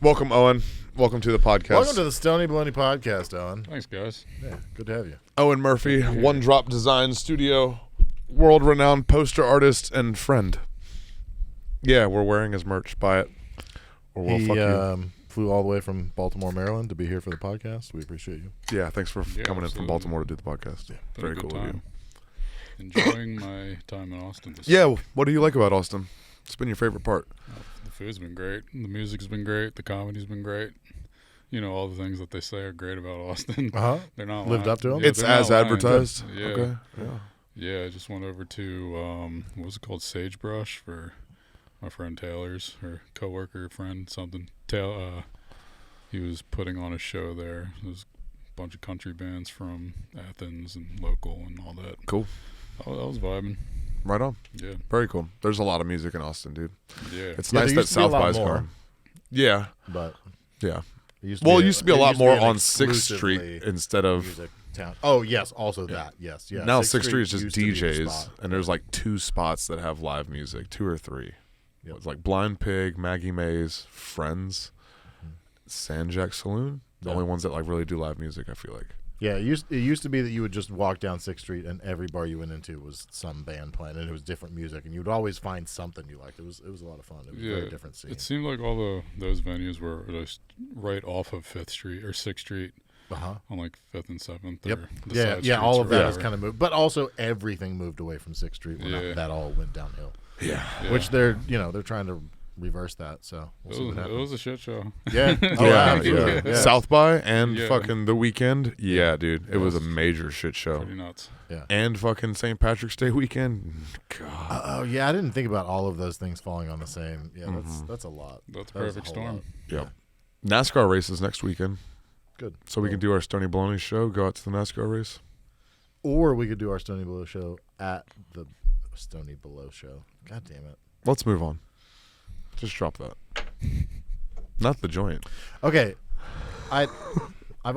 Welcome, Owen. Welcome to the podcast. Welcome to the Stoney Baloney podcast, Owen. Thanks, guys. Yeah, good to have you. Owen Murphy, One Drop Design Studio, world-renowned poster artist and friend. Yeah, we're wearing his merch. Buy it, or we'll fuck you. Flew all the way from Baltimore, Maryland to be here for the podcast. We appreciate you. Yeah, thanks for coming in absolutely. from Baltimore to do the podcast. Yeah, very cool of you. Enjoying my time in Austin this Yeah, week. what do you like about Austin? It's been your favorite part. The food's been great. The music's been great. The comedy's been great. You know, all the things that they say are great about Austin. Uh-huh. They're not Lived lying. up to 'em? Yeah, It's they're not as lying. advertised. Yeah. Okay. Yeah. Yeah, I just went over to, what was it called? Sagebrush for my friend Taylor's, her coworker friend, something. He was putting on a show there. There was a bunch of country bands from Athens and local and all that. Cool. Oh, that was vibing. Right on. Yeah. Very cool. There's a lot of music in Austin, dude. Yeah. It's Yeah, nice there that used to be a South lot by's more. come. Yeah. But Yeah. it used Well, it used to be a lot more an on 6th Street exclusively instead of... music town. Oh, yes, also that. Yes, yeah. Now 6th Street is just used to be the DJs, spot. and there's like 2 spots that have live music, 2 or 3. Yep. It's like Blind Pig, Maggie Mae's, Friends, Sanjak Saloon. The Yeah. only ones that like really do live music, I feel like. Yeah, it used to be that you would just walk down 6th Street and every bar you went into was some band playing, and it was different music, and you would always find something you liked. It was a lot of fun. It was a very different scene. It seemed like all those venues were just right off of 5th Street or 6th Street Uh-huh. on like 5th and 7th. Yep. Or the Yeah, side yeah, all streets of or that has whatever. kind of moved. But also everything moved away from 6th Street when Yeah. that all went downhill. Yeah. Yeah. Which they're trying to reverse that, so we'll see what It happens. was a shit show. Yeah. Oh, Yeah, absolutely. yeah. South by and Yeah. fucking the weekend. Yeah, dude. It was a Yes. major shit show. Pretty nuts. Yeah. And fucking St. Patrick's Day weekend. God. Oh yeah, I didn't think about all of those things falling on the same. Yeah, Mm-hmm. that's a lot. That's a That was perfect whole storm. lot. Yep. NASCAR races next weekend. Good. So we can do our Stoney Baloney show, go out to the NASCAR race. Or we could do our Stoney Below show at the Stoney Below show. God damn it. Let's move on. Just drop that. Not the joint. Okay, I've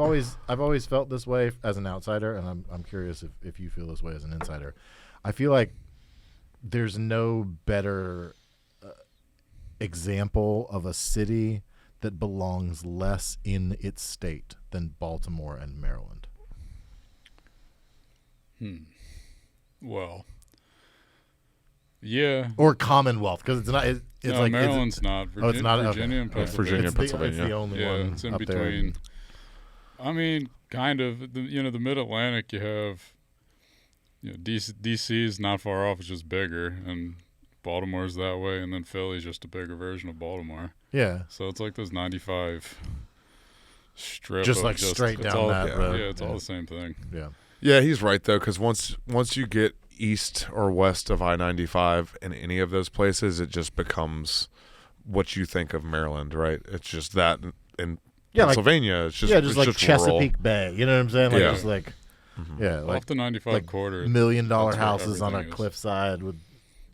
always felt this way as an outsider, and I'm curious if you feel this way as an insider. I feel like there's no better example of a city that belongs less in its state than Baltimore and Maryland. Well, yeah. Or Commonwealth, because it's not. It's No, like Maryland's not. it's not? Okay. Virginia and Okay. Pennsylvania. Virginia and It's Pennsylvania. the only Yeah, one it's in up there. between. I mean, kind of. The Mid-Atlantic, you have, DC is not far off. It's just bigger, and Baltimore's that way, and then Philly's just a bigger version of Baltimore. Yeah. So it's like this 95 strip. Just of like straight it's down all, that road. Yeah, it's all the same thing. Yeah. Yeah, he's right though, because once you get east or west of I-95 in any of those places, it just becomes what you think of Maryland, right? It's just that in Yeah, like- Pennsylvania. It's just just it's like just Chesapeake rural. Bay. You know what I'm saying? Like Yeah. just like yeah, like Off the 95 like quarter. $1 million that's where houses on a everything is. cliffside with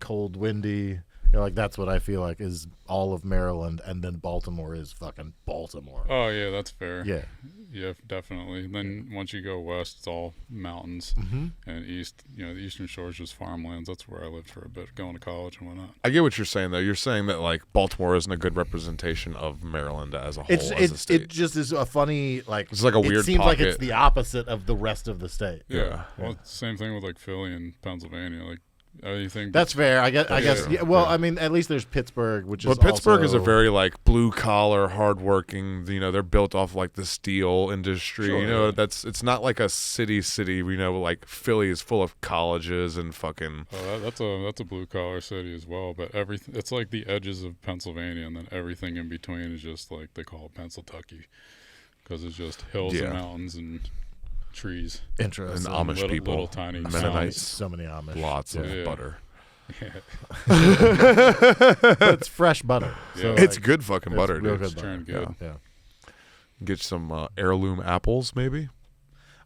cold, windy. Like that's what I feel like is all of Maryland, and then Baltimore is fucking Baltimore. Oh yeah, that's fair. Yeah. Yeah, definitely. Then once you go west, it's all mountains, and east. The Eastern Shore is just farmlands. That's where I lived for a bit, going to college and whatnot. I get what you're saying though. You're saying that like Baltimore isn't a good representation of Maryland as a whole. as a state. It just is a funny like. It's like a weird It seems like it's pocket. the opposite of the rest of the state. Yeah. Well, it's the same thing with like Philly and Pennsylvania. Like anything. That's fair. I guess. Yeah. Yeah, well, I mean, at least there's Pittsburgh, which is. But Pittsburgh is a also- very like blue collar, hardworking. They're built off like the steel industry. Sure, yeah. It's not like a city. Like Philly is full of colleges and fucking. Oh, that's a blue collar city as well. But everything, it's like the edges of Pennsylvania, and then everything in between is just like they call it Pennsyltucky, because it's just hills Yeah. and mountains and trees. And Interesting. Amish little- people, little tiny Mennonites, So many Amish. lots of Yeah. butter. But it's fresh butter. So Yeah. It's like, good fucking it's butter, real dude. good It's butter. turned good. Yeah. Get some heirloom apples, maybe.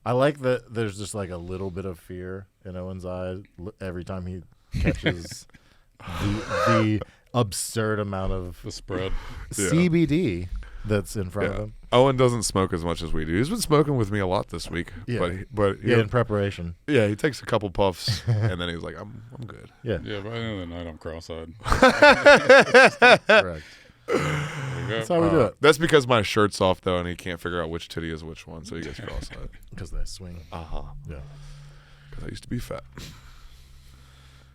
I like that there's just like a little bit of fear in Owen's eyes every time he catches the absurd amount of The spread. Yeah. CBD that's in front of Yeah. him. Owen doesn't smoke as much as we do. He's been smoking with me a lot this week. Yeah. But Yeah, in preparation. yeah, he takes a couple puffs and then he's like, I'm good. Yeah, Yeah, by the end of the night, I'm cross-eyed. correct. That's how we do it. That's because my shirt's off though, and he can't figure out which titty is which one, so he gets cross-eyed. Because they swing. Yeah. Because I used to be fat.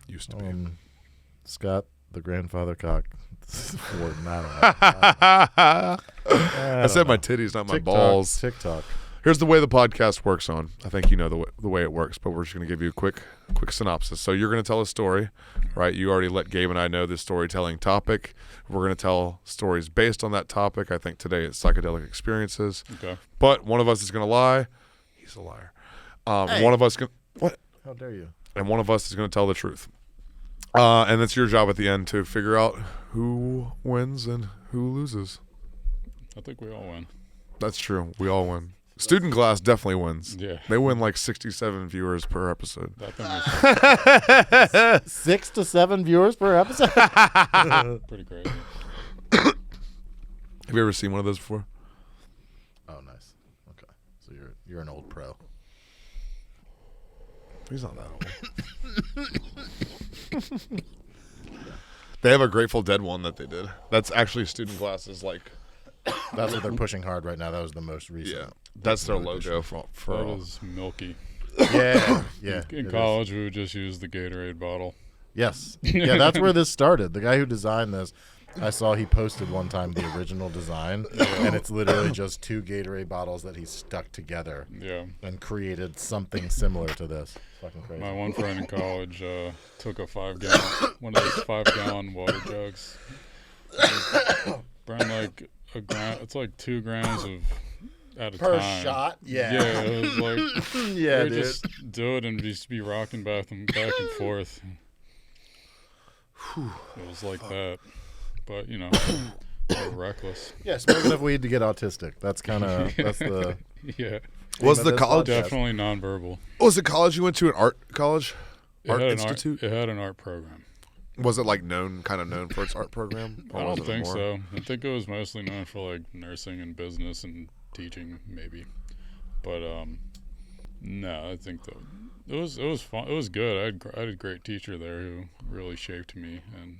Used to be. Scott, the grandfather cock. Wharton, I said my titties, not my balls. TikTok. Here's the way the podcast works on. I think you know the way it works, but we're just going to give you a quick synopsis. So you're going to tell a story, right? You already let Gabe and I know the storytelling topic. We're going to tell stories based on that topic. I think today it's psychedelic experiences. Okay. But one of us is going to lie. He's a liar. Hey. One of us can. What? How dare you? And one of us is going to tell the truth. And it's your job at the end to figure out who wins and who loses. I think we all win. That's true. We all win. Student Glass definitely wins. Yeah. They win like 67 viewers per episode. That thing is 6 to 7 viewers per episode. pretty crazy. Have you ever seen one of those before? Oh, nice. Okay, so you're an old pro. He's not that old. They have a Grateful Dead one that they did. That's actually Student Glass's like. That's what they're pushing hard right now. That was the most recent. Yeah, that's their logo for That all. is milky. Yeah. In college, we would just use the Gatorade bottle. Yes. Yeah, that's where this started. The guy who designed this, I saw he posted one time the original design, and it's literally just 2 Gatorade bottles that he stuck together Yeah. and created something similar to this. Fucking crazy. My one friend in college took a 5-gallon, one of those 5-gallon water jugs. Burned like a gram. It's like 2 grams at a Per time. shot? Yeah. Yeah, it was like Yeah, we dude. just do it and just be rocking back and forth. It was like that, but you know, we're reckless. Yeah, smoke enough weed to get autistic. That's kind of that's the. Yeah, Was of the this college? podcast. definitely nonverbal. Was the college you went to an art college? Art It institute? had an art program. Was it like kind of known for its art program? Or I was don't it think more? so. I think it was mostly known for like nursing and business and teaching, maybe. But no, I think it was fun. It was good. I had a great teacher there who really shaped me and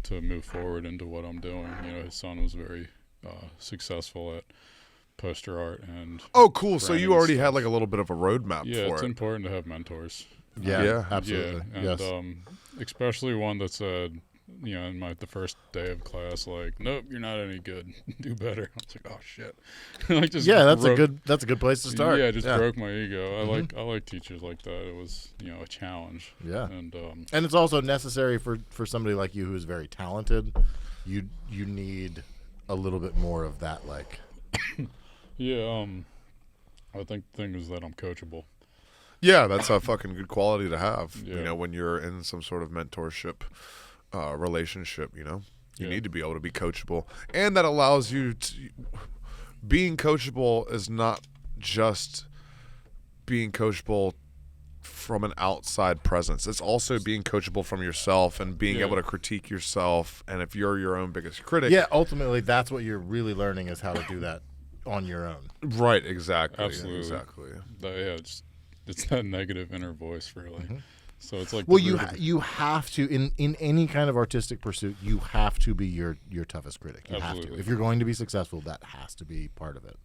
to move forward into what I'm doing. You know, his son was very successful at poster art and. Oh, cool. So you branding already stuff. had like a little bit of a roadmap Yeah, for it's it. important to have mentors. Yeah, absolutely. Yeah, and Yes. especially one that said, you know, in the first day of class, like, nope, you're not any good. Do better. I was like, oh shit. Like just Yeah, that's broke- a good place to start. Yeah, it just broke my ego. I like teachers like that. It was, you know, a challenge. Yeah. And it's also necessary for somebody like you who's very talented. You need a little bit more of that, like. yeah, I think the thing is that I'm coachable. Yeah, that's a fucking good quality to have. Yeah. You know, when you're in some sort of mentorship relationship, you know, you Yeah. need to be able to be coachable, and that allows you to. Being coachable is not just being coachable from an outside presence. It's also being coachable from yourself and being Yeah. able to critique yourself. And if you're your own biggest critic, Yeah, ultimately, that's what you're really learning is how to do that on your own. right, exactly, Absolutely. exactly. It's that negative inner voice, really. So it's like Well, the you root of- you have to in any kind of artistic pursuit, you have to be your toughest critic. You have to. Absolutely. If you're going to be successful, that has to be part of it.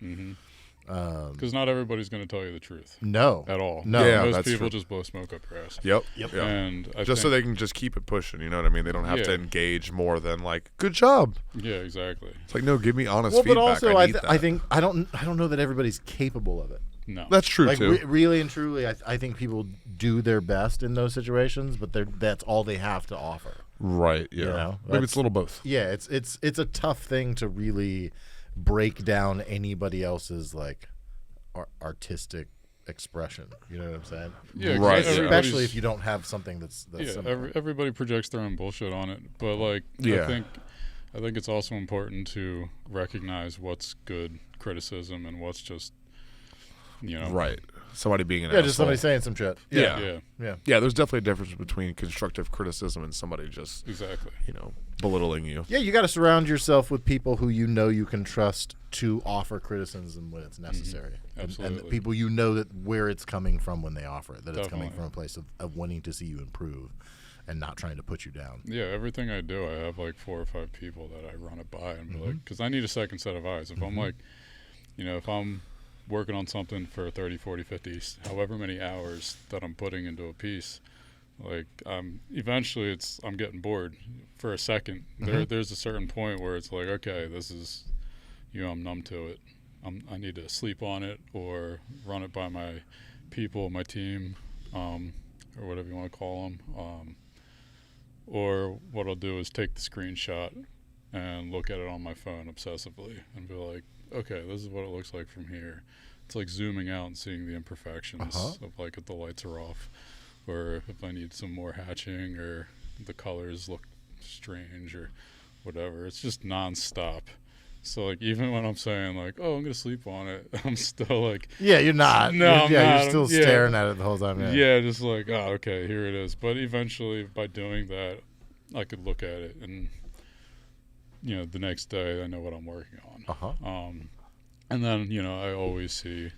because not everybody's going to tell you the truth No, at all. No. Yeah, Most that's people true. just blow smoke up your ass. Yep. Yep. And I Just so think- they can just keep it pushing, you know what I mean? They don't have to Yeah. engage more than like, good job. Yeah, exactly. It's like, no, give me honest Well, but feedback. also I I, need th- that. I think I don't know that everybody's capable of it. No. That's true Like too. really and truly, I think people do their best in those situations, but that's all they have to offer. Right. Yeah. You know, Maybe that's- it's a little both. Yeah, it's a tough thing to really break down anybody else's like artistic expression. You know what I'm saying? Yeah, 'cause Right, yeah. Especially everybody's- if you don't have something that's yeah, similar. everybody projects their own bullshit on it, but like Yeah. I think it's also important to recognize what's good criticism and what's just Right. Somebody being an Yeah, asshole. just somebody saying some shit. Yeah. yeah, Yeah. Yeah, there's definitely a difference between constructive criticism and somebody just, exactly. belittling you. Yeah, you got to surround yourself with people who you know you can trust to offer criticism when it's necessary. And Absolutely. people you know that where it's coming from when they offer it, that it's coming Definitely. from a place of wanting to see you improve and not trying to put you down. Yeah, everything I do, I have like 4 or 5 people that I run it by and be like, because I need a second set of eyes. If I'm like, if I'm working on something for 30, 40, 50, however many hours that I'm putting into a piece, like eventually I'm getting bored for a second. There's a certain point where it's like, okay, this is, I'm numb to it. I need to sleep on it or run it by my people, my team, or whatever you want to call them. Or what I'll do is take the screenshot and look at it on my phone obsessively and be like, okay, this is what it looks like from here. It's like zooming out and seeing the imperfections of like if the lights are off or if I need some more hatching or the colors look strange or whatever. It's just nonstop. So like even when I'm saying like, oh, I'm gonna sleep on it, I'm still like, yeah, you're not. No, you're still staring at it the whole time. Yeah, just like, oh, okay, here it is. But eventually, by doing that, I could look at it and the next day I know what I'm working on. And then I always see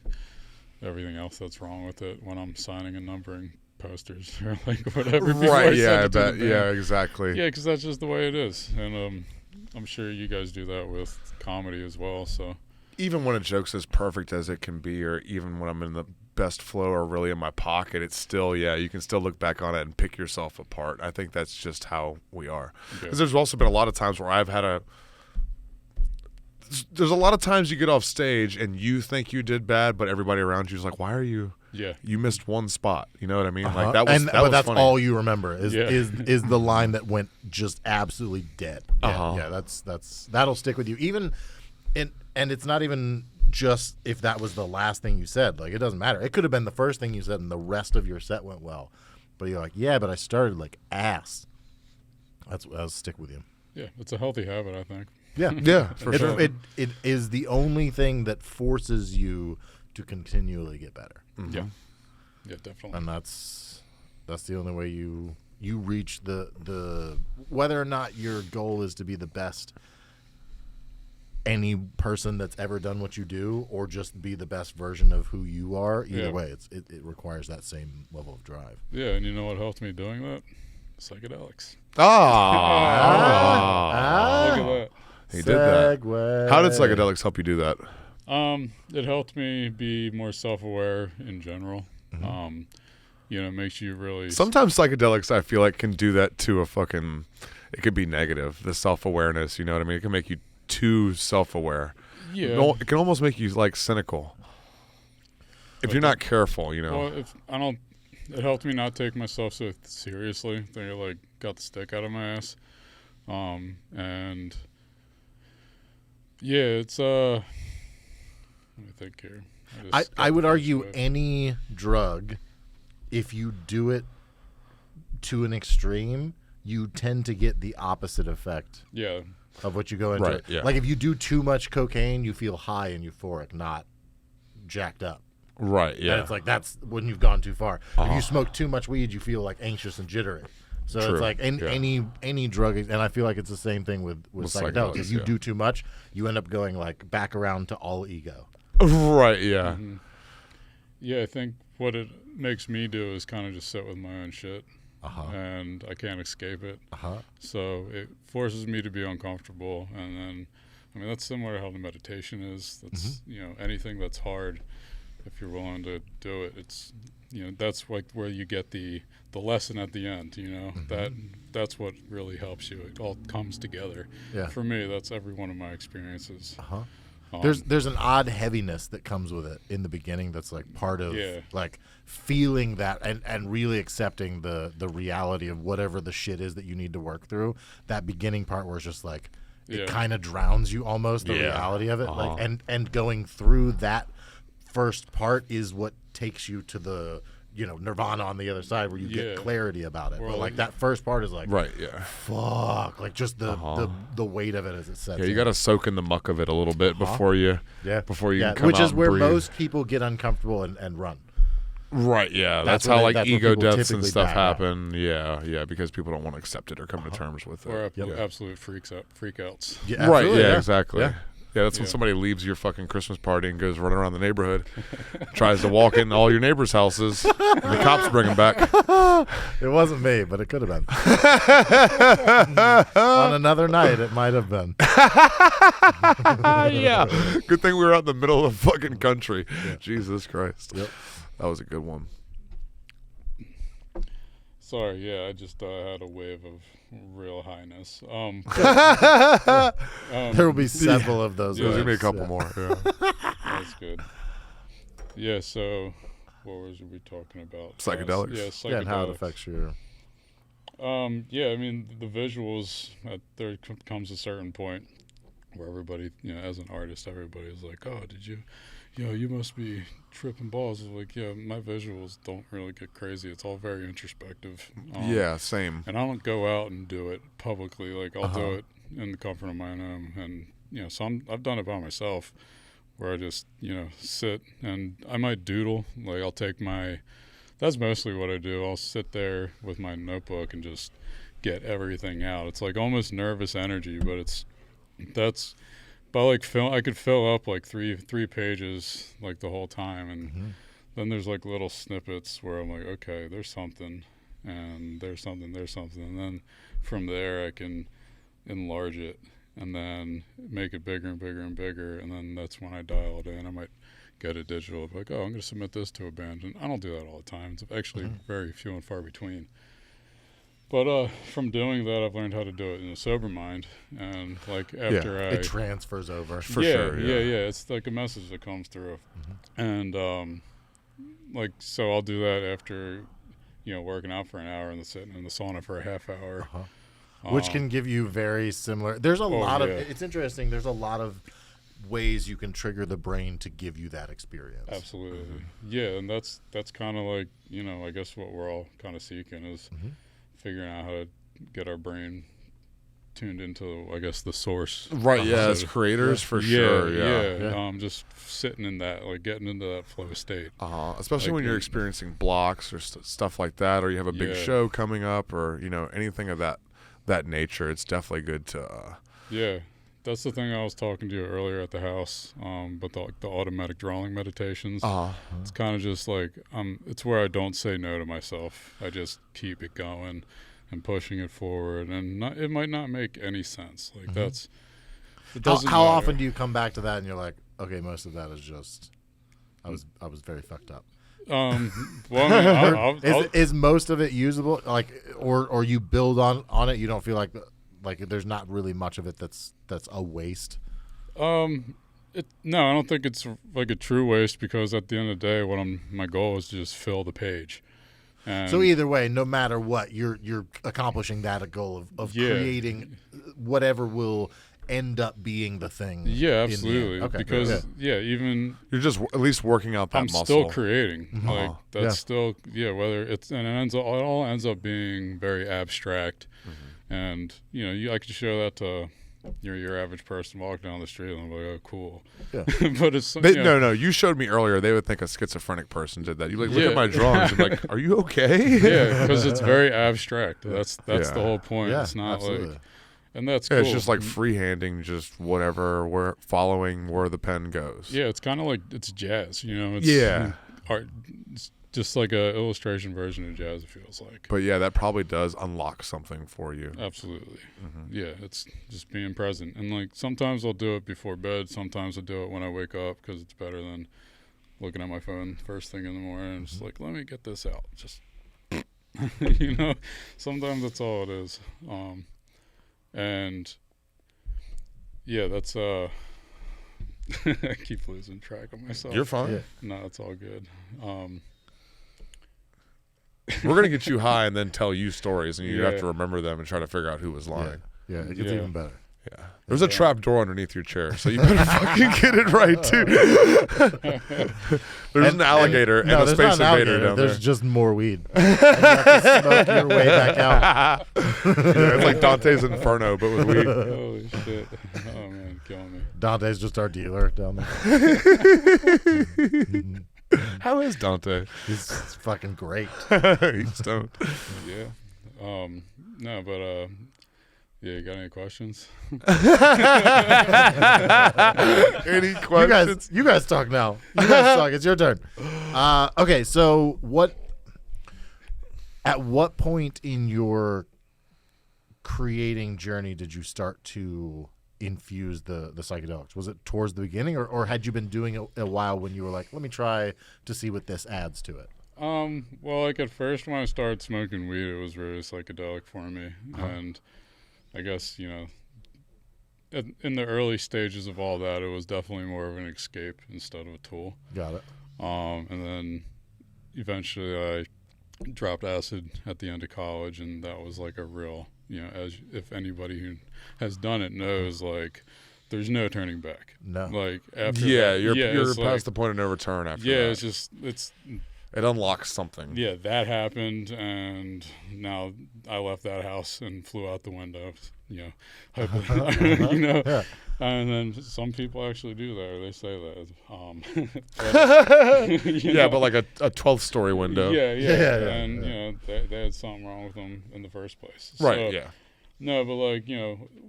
everything else that's wrong with it when I'm signing and numbering posters or like whatever. Right? Yeah, I bet. Yeah, exactly. Yeah, because that's just the way it is, and I'm sure you guys do that with comedy as well. So even when a joke's as perfect as it can be, or even when I'm in the best flow or really in my pocket, it's still, you can still look back on it and pick yourself apart. I think that's just how we are. Because there's also been a lot of times where I've had there's a lot of times you get off stage and you think you did bad, but everybody around you is like, why are you? Yeah, you missed one spot. You know what I mean? Like that was, but that's funny. all you remember is the line that went just absolutely dead. Yeah, that'll stick with you. Even, and it's not even just if that was the last thing you said. Like it doesn't matter. It could have been the first thing you said, and the rest of your set went well. But you're like, yeah, but I started like ass. That'll stick with you. Yeah, it's a healthy habit, I think. Yeah, for sure. It is the only thing that forces you to continually get better. Yeah, definitely. And that's the only way you reach the whether or not your goal is to be the best any person that's ever done what you do or just be the best version of who you are. Either way, it requires that same level of drive. Yeah, and you know what helped me doing that? Psychedelics. Oh, look at that. He did that. How did psychedelics help you do that? It helped me be more self-aware in general. It makes you really... Sometimes psychedelics, I feel like, can do that to it could be negative, the self-awareness, you know what I mean? It can make you too self-aware. Yeah. It can almost make you, like, cynical. If you're not careful, Well, it helped me not take myself so seriously. They, like, got the stick out of my ass. And... yeah, it's let me think here. I would argue any drug, if you do it to an extreme, you tend to get the opposite effect. Yeah. Of what you go into. Right, yeah. Like if you do too much cocaine, you feel high and euphoric, not jacked up. Right, yeah. And it's like that's when you've gone too far. If you smoke too much weed, you feel like anxious and jittery. So True. it's like any drug, and I feel like it's the same thing with psychedelics. If you do too much, you end up going like back around to all ego. Right, yeah. Mm-hmm. Yeah, I think what it makes me do is kind of just sit with my own shit, and I can't escape it. So it forces me to be uncomfortable, and then, I mean, that's similar to how the meditation is. That's anything that's hard, if you're willing to do it, it's that's like where you get the lesson at the end. That's what really helps you. It all comes together. Yeah. For me, that's every one of my experiences. There's an odd heaviness that comes with it in the beginning. That's like part of like feeling that and really accepting the reality of whatever the shit is that you need to work through. That beginning part where it's just like it kind of drowns you almost, the reality of it. Like and going through that first part is what takes you to the nirvana on the other side where you get clarity about it. But like that first part is like fuck, like just the weight of it as it sets in. You got to soak in the muck of it a little bit before you can come which out is where and breathe. most people get uncomfortable and run. Right, yeah. That's how like ego deaths and stuff happen. Yeah, because people don't want to accept it or come to terms with it. Or absolute freakouts. Yeah, right, exactly. Yeah, that's when somebody leaves your fucking Christmas party and goes running around the neighborhood, tries to walk in all your neighbors' houses, and the cops bring him back. It wasn't me, but it could have been. On another night, it might have been. Yeah. Good thing we were out in the middle of the fucking country. Yeah. Jesus Christ. Yep. That was a good one. Sorry, yeah, I just had a wave of real highness. There will be several of those. Yeah. There's going to be a waves, couple yeah. more. Yeah. That's good. Yeah, so what was we talking about? Psychedelics. Yeah, psychedelics. Yeah, and how it affects your... Yeah, I mean, the visuals, there comes a certain point where everybody, as an artist, everybody's like, oh, did you, you must be tripping balls. I was like, yeah, my visuals don't really get crazy. It's all very introspective. Yeah, same. And I don't go out and do it publicly. Like, I'll do it in the comfort of my own home. And, so I've done it by myself where I just, sit and I might doodle. Like, I'll take that's mostly what I do. I'll sit there with my notebook and just get everything out. It's like almost nervous energy, but I could fill up like three pages like the whole time, and then there's like little snippets where I'm like, okay, there's something, and there's something, and then from there I can enlarge it and then make it bigger and bigger and bigger, and then that's when I dial it in. I might get a digital like, oh, I'm going to submit this to a band, and I don't do that all the time. It's actually very few and far between. But from doing that, I've learned how to do it in a sober mind, and like after it transfers over. For sure. Yeah. It's like a message that comes through, and like so I'll do that after working out for an hour and then sitting in the sauna for a half hour. Which can give you very similar. There's a lot of. It's interesting. There's a lot of ways you can trigger the brain to give you that experience. Absolutely. Yeah, and that's kind of like I guess what we're all kind of seeking is figuring out how to get our brain tuned into, I guess, the source. Right. Yeah, as creators, for sure. Yeah. Just sitting in that, like getting into that flow state. Especially when you're experiencing blocks or stuff like that, or you have a big show coming up, or anything of that nature. It's definitely good to. Yeah. That's the thing I was talking to you earlier at the house, but the automatic drawing meditations. It's kind of just like it's where I don't say no to myself. I just keep it going and pushing it forward, and it might not make any sense. Like it doesn't How matter. often do you come back to that and you're like, okay, most of that is just I was very fucked up. Well, I mean, is most of it usable? Like, or you build on it? You don't feel like there's not really much of it that's a waste. No, I don't think it's like a true waste, because at the end of the day, my goal is to just fill the page. And so either way, no matter what, you're accomplishing that goal of creating whatever will end up being the thing. Yeah, absolutely. Okay, because even You're just at least working out that I'm muscle. still creating. Like that's Yeah. still whether it's and it all ends up being very abstract. And I could show that to your average person walking down the street, and I'm like, oh, cool. Yeah. But it's No. You showed me earlier. They would think a schizophrenic person did that. You look at my drawings. I'm like, are you okay? Yeah, because it's very abstract. That's the whole point. Yeah, It's not absolutely. like, and that's cool. It's just like freehanding, just whatever. We're following where the pen goes. Yeah, it's kind of like it's jazz. It's art. It's just like a illustration version of jazz, it feels like. But yeah, that probably does unlock something for you. Absolutely. Yeah, it's just being present. And like sometimes I'll do it before bed. Sometimes I'll do it when I wake up, because it's better than looking at my phone first thing in the morning. And just like, let me get this out. Just, sometimes that's all it is. And yeah, that's, I keep losing track of myself. You're fine. Yeah. No, it's all good. We're gonna get you high and then tell you stories, and you have Yeah. to remember them and try to figure out who was lying. Yeah, it gets even better. Yeah. There's a trap door underneath your chair, so you better fucking get it right too. There's an alligator and a there's space not an invader alligator. down There's there. just more weed. And you have to smoke your way back out. Yeah, it's like Dante's Inferno, but with weed. Holy shit. Oh, man, killing me. Dante's just our dealer down there. How is Dante? He's fucking great. He's stoned. Yeah. No, but Yeah, you got any questions? Any questions? You guys talk now. You guys talk. It's your turn. Okay, so at what point in your creating journey did you start to infuse the psychedelics? Was it towards the beginning, or had you been doing it a while when you were like, let me try to see what this adds to it? Well, like at first when I started smoking weed, it was really psychedelic for me. And I guess, in the early stages of all that, it was definitely more of an escape instead of a tool. Got it. And then eventually I dropped acid at the end of college, and that was like a real, as if anybody who has done it knows, like, there's no turning back. No. Like after Yeah, that, you're past like, the point of no return after that. Yeah, it unlocks something. Yeah, that happened, and now I left that house and flew out the window. Yeah. And then some people actually do that, or they say that. But like a 12th story window. Yeah. Yeah. They had something wrong with them in the first place. Right. So, yeah. No, but like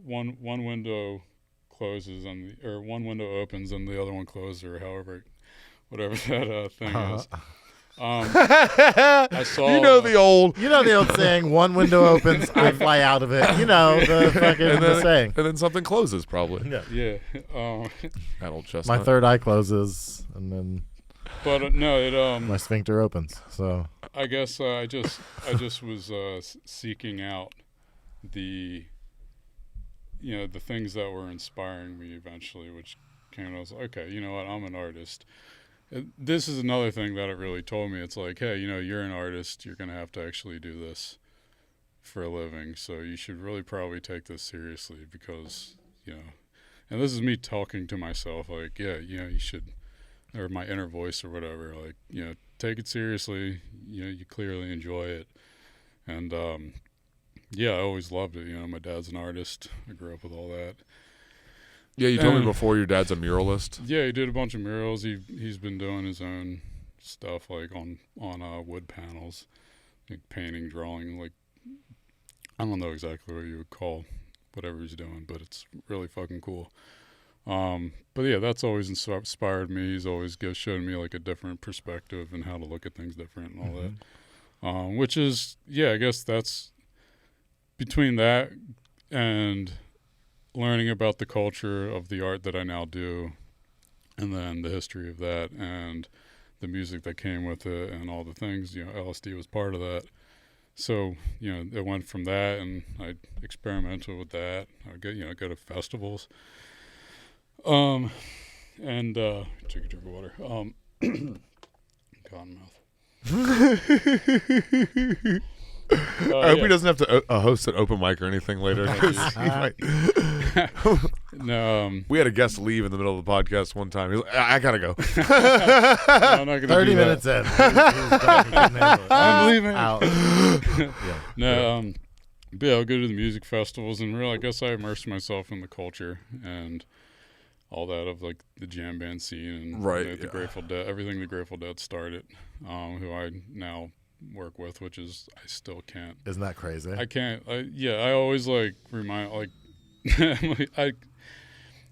one window closes or one window opens and the other one closes, or whatever that thing is. I saw. The old saying, one window opens, I fly out of it. The fucking the saying. And then something closes probably. Yeah. That old chestnut. My third eye closes, and then But no, my sphincter opens. So I guess I just was seeking out the things that were inspiring me eventually, which I was like, okay, you know what, I'm an artist. This is another thing that it really told me. It's like, hey, you're an artist. You're going to have to actually do this for a living. So you should really probably take this seriously because, and this is me talking to myself like, yeah, you should, or my inner voice or whatever, like, take it seriously. You clearly enjoy it. And, I always loved it. My dad's an artist. I grew up with all that. Yeah, you told me before your dad's a muralist. Yeah, he did a bunch of murals. He's been doing his own stuff, like on wood panels, like painting, drawing. Like, I don't know exactly what you would call whatever he's doing, but it's really fucking cool. But yeah, that's always inspired me. He's always shown me like a different perspective and how to look at things different and all that. Which is, I guess that's between that and learning about the culture of the art that I now do, and then the history of that and the music that came with it and all the things, LSD was part of that. So, it went from that, and I experimented with that. I go to festivals. And take a drink of water. Cotton mouth. I hope he doesn't have to host an open mic or anything later. No, we had a guest leave in the middle of the podcast one time. He's like, I gotta go. no, I'm not gonna 30 minutes in. I'm leaving. Out. No, but I'll go to the music festivals, and really, I guess I immerse myself in the culture and all that of like the jam band scene and the Grateful Dead, everything the Grateful Dead started, who I now work with, which is I still can't. Isn't that crazy? I can't. I always like remind like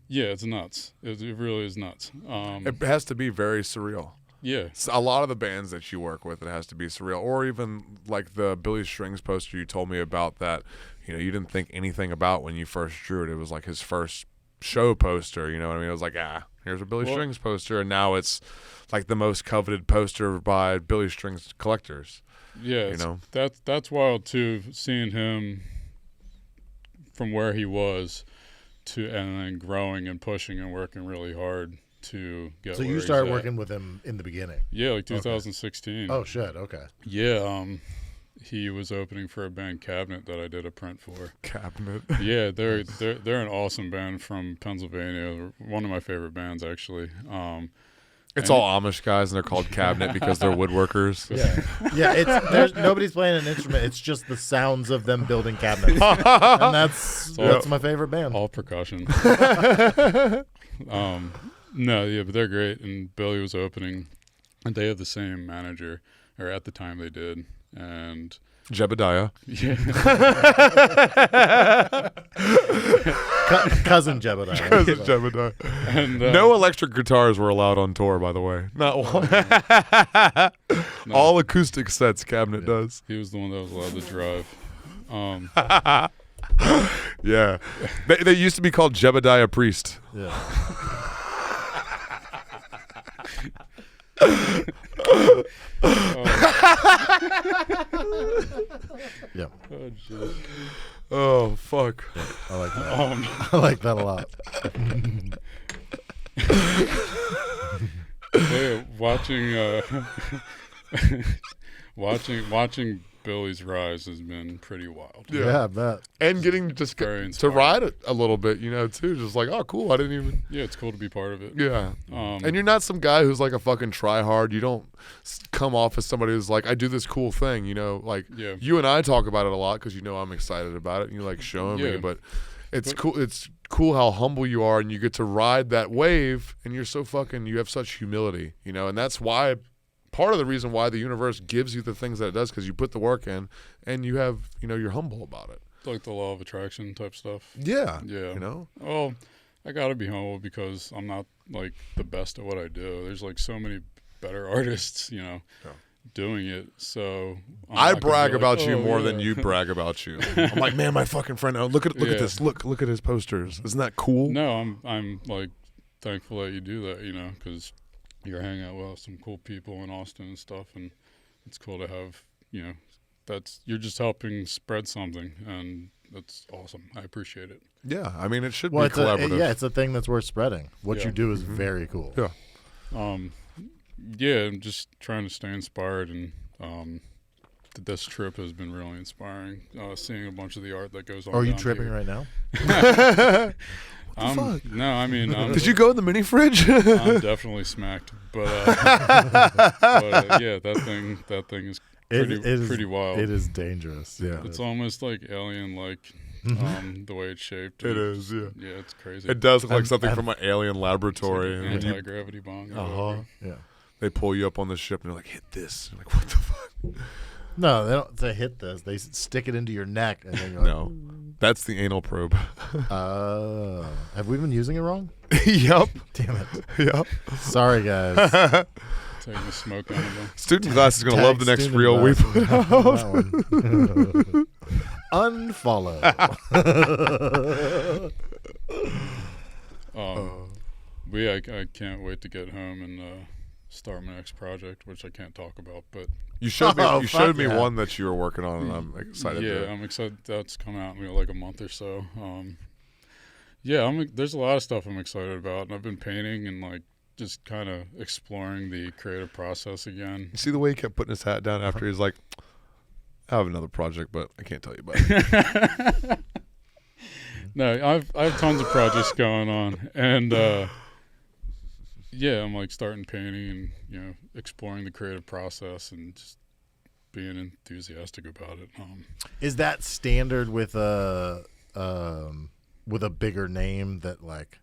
it's nuts. It really is nuts. It has to be very surreal. Yeah. A lot of the bands that you work with, it has to be surreal. Or even like the Billy Strings poster you told me about that, you didn't think anything about when you first drew it. It was like his first show poster, you know what I mean? It was like, here's a Billy Strings poster, and now it's like the most coveted poster by Billy Strings collectors. Yeah, that's wild too, seeing him from where he was and then growing and pushing and working really hard to get. So you started working with him in the beginning? Yeah, like 2016. Okay. Oh shit! Okay. Yeah, he was opening for a band, Cabinet, that I did a print for. Cabinet. Yeah, they're an awesome band from Pennsylvania. One of my favorite bands, actually. It's all Amish guys, and they're called Cabinet because they're woodworkers. There's nobody's playing an instrument. It's just the sounds of them building cabinets, and that's my favorite band. All percussion. But they're great. And Billy was opening, and they have the same manager, or at the time they did, and Jebediah. Yeah. Cousin Jebediah. Cousin Jebediah. And, No electric guitars were allowed on tour, by the way. Not one. No. All acoustic sets Cabinet does. He was the one that was allowed to drive. Yeah. They used to be called Jebediah Priest. Yeah. Yeah. Oh, jeez. Oh, fuck. Yeah, I like that. I like that a lot. Yeah, watching Billy's rise has been pretty wild. Yeah, I bet. And getting just Very to inspiring. ride it a little bit, too. Just like, oh, cool. I didn't even. Yeah, it's cool to be part of it. Yeah. And you're not some guy who's like a fucking tryhard. You don't come off as somebody who's like, I do this cool thing, like Yeah. you and I talk about it a lot because I'm excited about it and you like showing me, Yeah. but cool. It's cool how humble you are and you get to ride that wave and you're so fucking, you have such humility, and that's why part of the reason why the universe gives you the things that it does because you put the work in and you have, you're humble about it. Like the law of attraction type stuff. Yeah. Yeah. You Well, I gotta be humble because I'm not like the best at what I do. There's like so many better artists, doing it. So I not gonna brag be like, about you "Oh, more yeah." than you brag about you. I'm like, man, my fucking friend. Oh, look at Yeah. this. Look at his posters. Isn't that cool? No, I'm like thankful that you do that, because you're hanging out with some cool people in Austin and stuff, and it's cool to have, you're just helping spread something, and that's awesome. I appreciate it. Yeah, I mean, it should Well, be collaborative. it's a thing that's worth spreading. What Yeah. you do is very cool. Yeah. Yeah, I'm just trying to stay inspired, and this trip has been really inspiring. Seeing a bunch of the art that goes on. Are you down tripping here. right now? fuck? No, I mean, Did you go in the mini fridge? I'm definitely smacked, but yeah, that thing is pretty wild. It is dangerous. Yeah. It's almost like alien-like, the way it's shaped. It is, yeah. Yeah, it's crazy. It does look like something from an alien laboratory. It's like and an you- anti-gravity bomb. or Uh-huh. whatever. Yeah. they pull you up on the ship and they're like, hit this. You're like, what the fuck? No, they don't say hit this. They stick it into your neck, and then you're like, No. That's the anal probe. have we been using it wrong? Yup. Damn it. Yup. Sorry, guys. Taking the smoke out of them. Student class is going to love the next Student reel we class. put out. That one. Unfollow. I can't wait to get home and start my next project, which I can't talk about, but You showed me, Oh, you showed fuck me yeah. one that you were working on, and I'm excited. yeah, I'm excited. That's coming out in like a month or so. Yeah, there's a lot of stuff I'm excited about, and I've been painting and like just kind of exploring the creative process again. You see the way he kept putting his hat down after he's like, I have another project, but I can't tell you about it. No, I have tons of projects going on, and yeah, I'm like starting painting and exploring the creative process and just being enthusiastic about it. Is that standard with a bigger name that like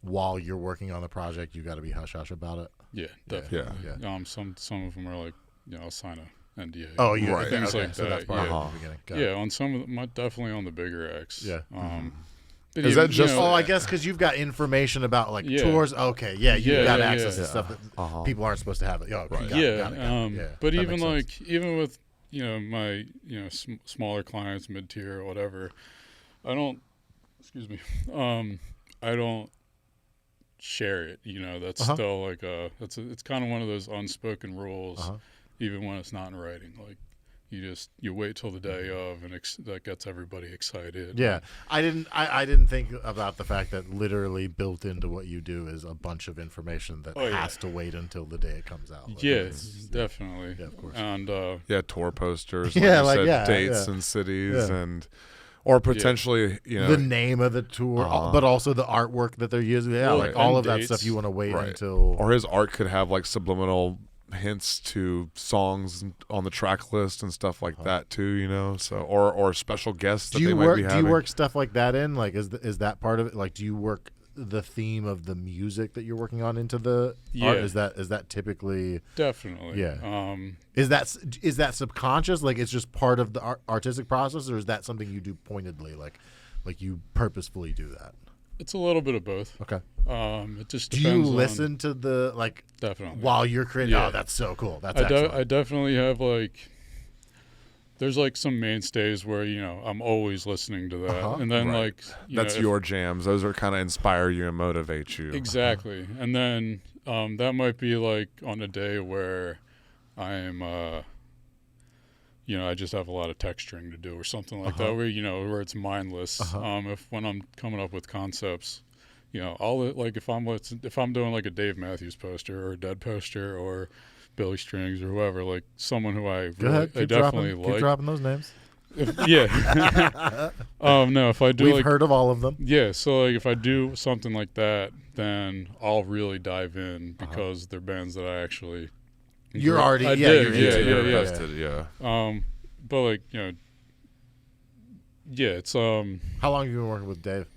while you're working on the project you got to be hush hush about it? Yeah, definitely. Yeah. Some of them are like, I'll sign a NDA. Oh, you Right. Things okay, like so that. that's part Yeah. of the beginning. Got it. Yeah, on some of them, definitely on the bigger X. Yeah. But Is that just- Oh, I guess because you've got information about like Yeah. tours. Okay, yeah, you've Yeah, got yeah, access yeah. to stuff that Uh-huh. people aren't supposed to have. It. Right. Got it, yeah, got it, got it. Yeah, but that even makes sense. like even with my smaller clients, mid tier or whatever, I don't. Excuse me. I don't share it. That's still like it's kind of one of those unspoken rules, even when it's not in writing. Like you wait till the day of, and that gets everybody excited. Yeah, I didn't think about the fact that literally built into what you do is a bunch of information that has to wait until the day it comes out. Like, Yeah, it's- definitely. Yeah, of course. And Yeah, tour posters. Yeah, you like, said, yeah, dates yeah. and cities Yeah. or potentially, the name of the tour, but also the artwork that they're using. Yeah, Well, like all and of that dates. stuff you want to wait Right. until. or his art could have like subliminal hints to songs on the track list and stuff like that too, so or special guests that do you they might work? be Do having. you work stuff like that in? Like, is that part of it? Like, do you work the theme of the music that you're working on into the art? Is that typically definitely? Yeah. Is that subconscious? Like it's just part of the artistic process, or is that something you do pointedly? Like you purposefully do that? It's a little bit of both. Okay. It just do depends you listen to the like definitely while you're creating? Yeah. Oh, that's so cool. That's excellent. I definitely have like. There's like some mainstays where I'm always listening to that, and then Right. like That's your jams. Those are kind of inspire you and motivate you. Exactly, and then that might be like on a day where I'm I just have a lot of texturing to do or something like that, where where it's mindless. When I'm coming up with concepts, I'll like if I'm doing like a Dave Matthews poster or a Dead poster or Billy Strings or whoever, like someone who I definitely like. Keep dropping those names. Yeah. No, if I do We've heard of all of them. Yeah, so like if I do something like that, then I'll really dive in because they're bands that I actually you're already you're invested, yeah. But like, it's How long have you been working with Dave?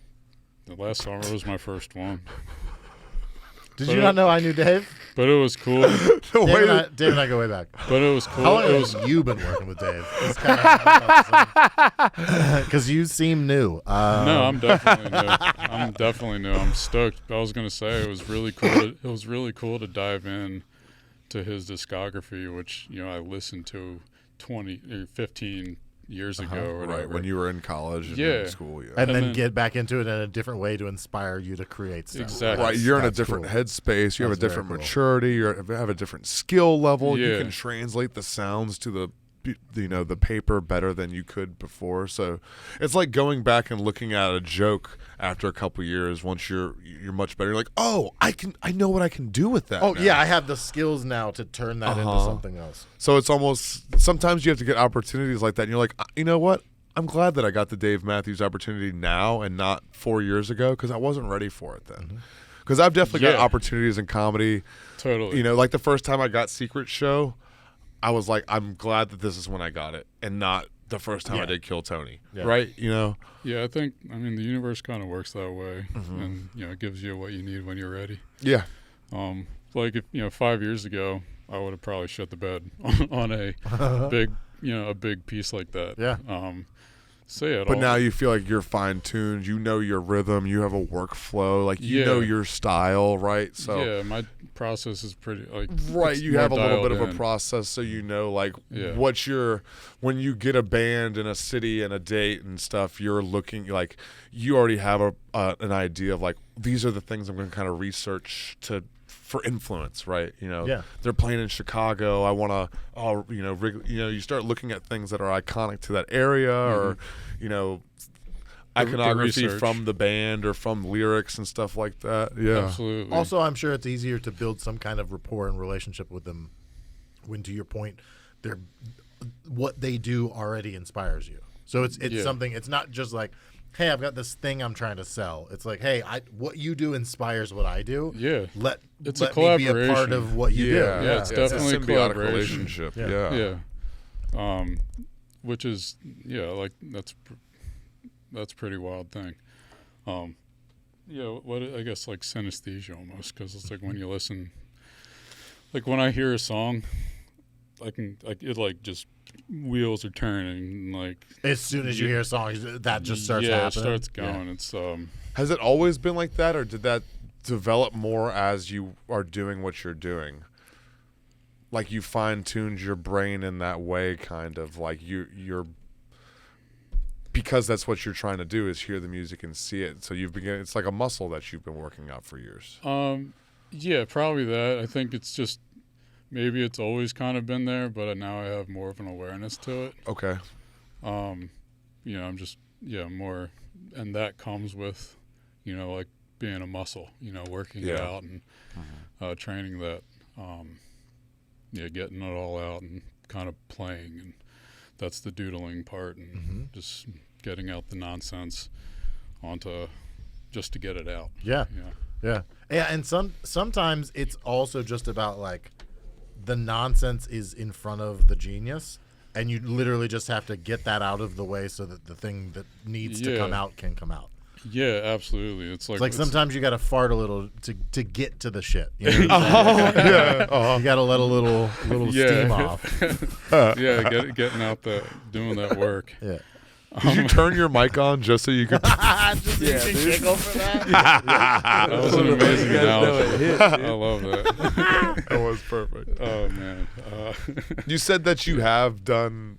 The last summer was my first one. Did you not know I knew Dave? But it was cool. Dave and I go way back. But it was cool. How long have you been working with Dave? Because you seem new. No, I'm definitely new. I'm stoked. I was gonna say it was really cool to dive in to his discography, which I listened to 15 years ago or whatever. Right, when you were in college and in school. Yeah. And then get back into it in a different way to inspire you to create stuff. Exactly. Right, you're in a different headspace. You have a different maturity. You have a different skill level. Yeah. You can translate the sounds to the paper better than you could before. So it's like going back and looking at a joke after a couple years. Once you're much better, you're like, oh, I know what I can do with that. Oh now. yeah, I have the skills now to turn that into something else. So it's almost sometimes you have to get opportunities like that, and you're like, you know what? I'm glad that I got the Dave Matthews opportunity now and not 4 years ago because I wasn't ready for it then. Because I've definitely got opportunities in comedy. Totally. Like the first time I got Secret Show, I was like, I'm glad that this is when I got it and not the first time I did Kill Tony. Yeah. Right? Yeah, I think, the universe kind of works that way. And, it gives you what you need when you're ready. Yeah. Like, if 5 years ago, I would have probably shut the bed on a big piece like that. Yeah. But now you feel like you're fine-tuned. You know your rhythm. You have a workfall. Like, you know your style, right? So yeah, my process is pretty, like... Right, you have a little bit of a process, so you know, like, when you get a band in a city and a date and stuff, you're looking, like, you already have an idea of, like, these are the things I'm going to kind of research for influence, right? They're playing in Chicago. I want to, you start looking at things that are iconic to that area, or, iconography from the band or from lyrics and stuff like that. Yeah, absolutely. Also, I'm sure it's easier to build some kind of rapport and relationship with them when, to your point, what they do already inspires you. So it's something. It's not just like, hey, I've got this thing I'm trying to sell. It's like, hey, what you do inspires what I do. Yeah. Let a me collaboration. be a part of what you do. Yeah, it's definitely a symbiotic relationship. Yeah. Which is, like, that's a pretty wild thing. What I guess like synesthesia almost, because it's like when you listen, like when I hear a song, it like just wheels are turning, like as soon as you hear a song, that just starts happening. It starts going. It's Has it always been like that, or did that develop more as you are doing what you're doing? Like you fine-tuned your brain in that way, kind of like you're because that's what you're trying to do is hear the music and see it. So it's like a muscle that you've been working out for years. Yeah, probably that. I think it's just maybe it's always kind of been there, but now I have more of an awareness to it. Okay. I'm just more, and that comes with, like being a muscle, working it out and training that, getting it all out and kind of playing, and that's the doodling part, and just getting out the nonsense onto just to get it out. Yeah. And sometimes it's also just about like the nonsense is in front of the genius, and you literally just have to get that out of the way so that the thing that needs to come out can come out. Yeah, absolutely. It's Like sometimes you got to fart a little to get to the shit. You know You got to let a little steam off. yeah, getting out doing that work. Yeah. Did you turn your mic on just so you could? Giggle for that. That was an amazing analogy. I love that. That was perfect. Oh man. You said that you have done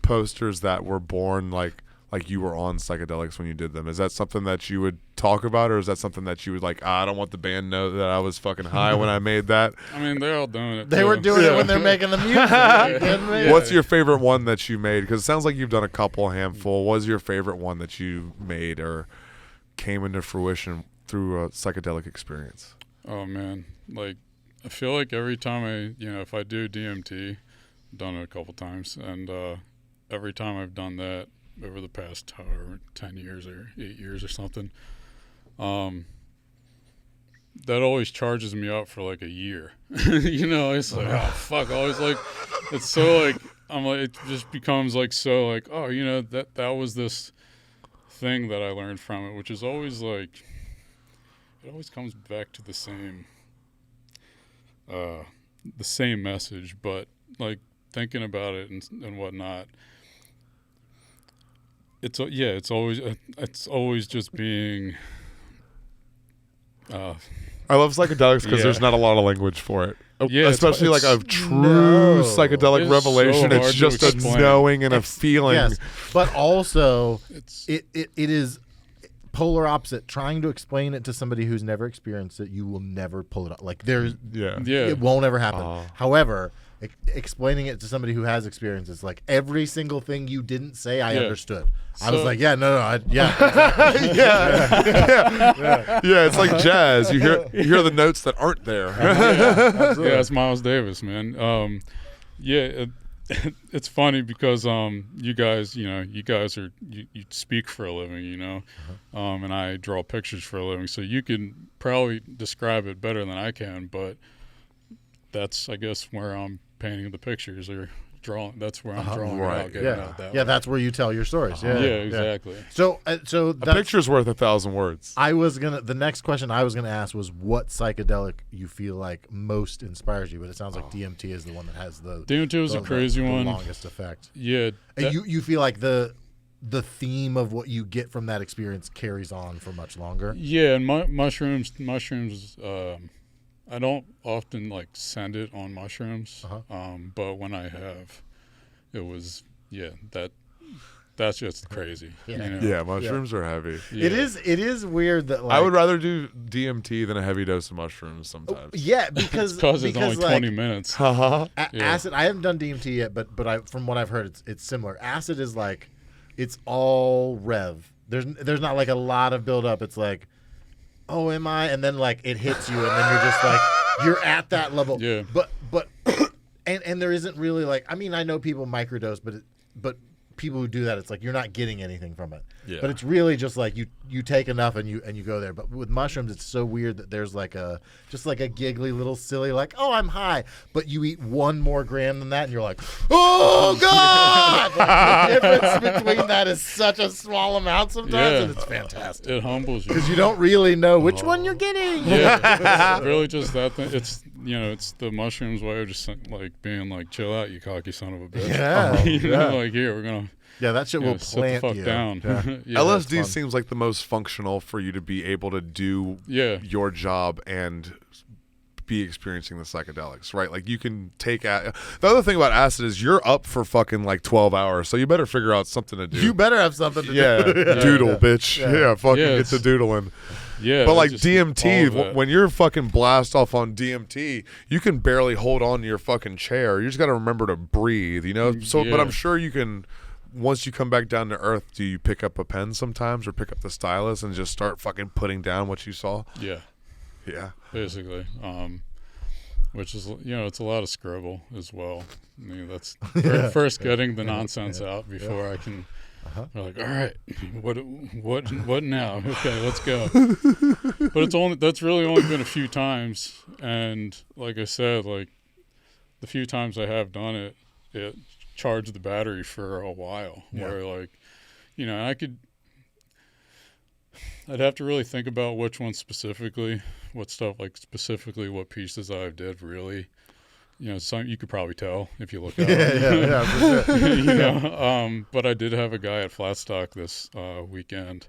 posters that were born like you were on psychedelics when you did them. Is that something that you would talk about, or is that something that you would like, I don't want the band to know that I was fucking high when I made that? I mean, they're all doing it. They were doing it when they're making the music. Are you kidding me? What's your favorite one that you made? Because it sounds like you've done a couple, handful. What was your favorite one that you made or came into fruition through a psychedelic experience? Oh man, like I feel like every time if I do DMT, I've done it a couple times, and every time I've done that over the past 10 years or 8 years or something, that always charges me up for like a year. It's like, oh fuck, always like, it's so like, I'm like, it just becomes like, so like, oh, that was this thing that I learned from it, which is always like, it always comes back to the same message, but like thinking about it and whatnot, it's always just being. I love psychedelics because there's not a lot of language for it. Yeah, especially like a true psychedelic it's revelation. So it's just a knowing and a feeling. Yes, but also it is polar opposite. Trying to explain it to somebody who's never experienced it, you will never pull it up. Like it won't ever happen. However, explaining it to somebody who has experience, it's like every single thing you didn't say, I understood. I was like, yeah. It's like jazz. You hear the notes that aren't there. Yeah, it's Miles Davis, man. It's funny because you guys are you speak for a living, and I draw pictures for a living, so you can probably describe it better than I can, but that's, I guess, where I'm painting the pictures or drawing. That's where I'm drawing out, getting out that way. That's where you tell your stories. Yeah, exactly. So a picture's worth 1,000 words. The next question I was gonna ask was what psychedelic you feel like most inspires you, but it sounds like DMT is the one that has the DMT was a crazy one, the longest effect. Yeah, and you feel like the theme of what you get from that experience carries on for much longer. Yeah, and mushrooms. I don't often like send it on mushrooms, but when I have, it was that's just crazy. Yeah, mushrooms are heavy. Yeah. It is weird that I would rather do DMT than a heavy dose of mushrooms sometimes. because it's only 20 minutes. Acid. I haven't done DMT yet, but from what I've heard, it's similar. Acid is like, it's all rev. There's not like a lot of build up. It's like, oh, am I? And then like it hits you, and then you're just like, you're at that level. Yeah. But and there isn't really like, I mean, I know people microdose, but people who do that, it's like you're not getting anything from it. Yeah. But it's really just like you take enough and you go there. But with mushrooms, it's so weird that there's like a giggly little silly like, oh, I'm high, but you eat one more gram than that and you're like, oh god. Like, the difference between that is such a small amount sometimes, and it's fantastic. It humbles you because you don't really know which one you're getting. Yeah, it's really just that thing. It's it's the mushrooms way of just like being like, chill out, you cocky son of a bitch. Yeah. Like here we're gonna. Yeah, that shit will plant sit the fuck you down. Yeah. LSD seems like the most functional for you to be able to do your job and be experiencing the psychedelics, right? Like you can take the other thing about acid is you're up for fucking like 12 hours, so you better figure out something to do. You better have something to do. Doodle, bitch. Yeah, fucking get to doodling. Yeah, but like DMT, when you're fucking blast off on DMT, you can barely hold on to your fucking chair. You just got to remember to breathe, But I'm sure you can. Once you come back down to earth, do you pick up a pen sometimes or pick up the stylus and just start fucking putting down what you saw? Yeah. Basically, which is it's a lot of scribble as well. I mean, that's first getting the nonsense out before I can. They're like, all right, what now? Okay, let's go. But that's really only been a few times, and like I said, like the few times I have done it, it charged the battery for a while. Where like, I could. I'd have to really think about which one specifically, what stuff, like specifically what pieces I did really. You know, some you could probably tell if you look at it. Yeah, for sure. You know, but I did have a guy at Flatstock this weekend,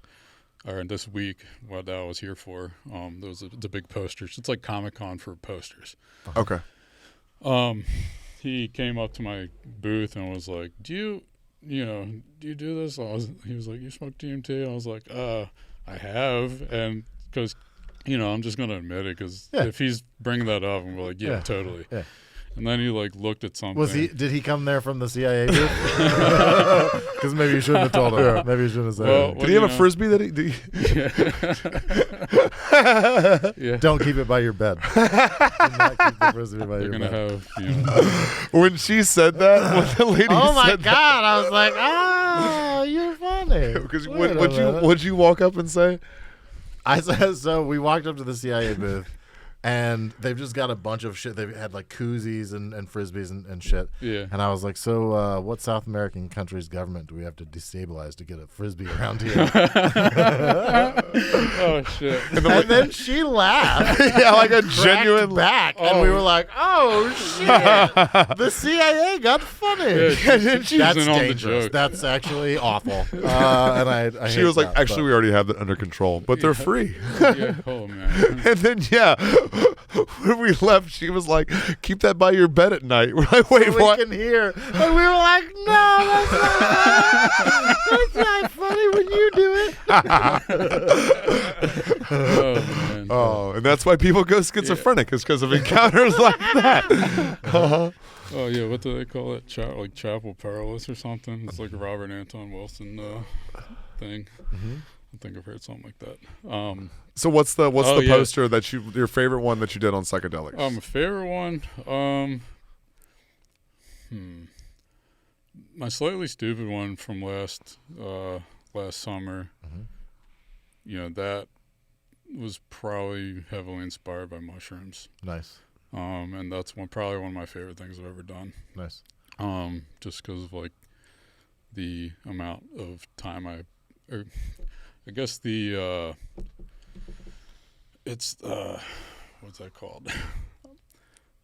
or this week, what I was here for. There was the big posters. It's like Comic-Con for posters. Okay. He came up to my booth and was like, do you do this? He was like, you smoke DMT? I was like, I have. And because, I'm just going to admit it, because if he's bringing that up, I'm like, yeah, totally. Yeah. And then he like looked at something. Did he come there from the CIA booth? Because maybe you shouldn't have told him. Yeah. Maybe you shouldn't have said it. Did he have a Frisbee that he... Yeah. Don't keep it by your bed. Do not keep the Frisbee by your bed. When she said that, when the lady oh my said God, I was like, oh, you're funny. Because what'd you walk up and say? I said, so we walked up to the CIA booth. And they've just got a bunch of shit. They've had like koozies and Frisbees and shit. Yeah. And I was like, so what South American country's government do we have to destabilize to get a Frisbee around here? Oh, shit. And then she laughed. Yeah, like a genuine back. And we were like, oh, shit. The CIA got funny. Yeah, that's dangerous. That's actually awful. And I she was like, that, actually, we already have that under control, but they're free. Yeah. Oh, man. And then, when we left, she was like, keep that by your bed at night. We're like, wait, so what? We can hear. And we were like, no, that's not funny when you do it. Oh, man. Oh, and that's why people go schizophrenic, is because of encounters like that. Uh-huh. Oh, yeah, what do they call it? Like Chapel Perilous or something? It's like a Robert Anton Wilson thing. Mm-hmm. I think I've heard something like that. So what's the poster that your favorite one that you did on psychedelics? My favorite one, my slightly stupid one from last summer. Mm-hmm. That was probably heavily inspired by mushrooms. Nice. And that's probably one of my favorite things I've ever done. Nice. Just because of like the amount of time I guess it's what's that called?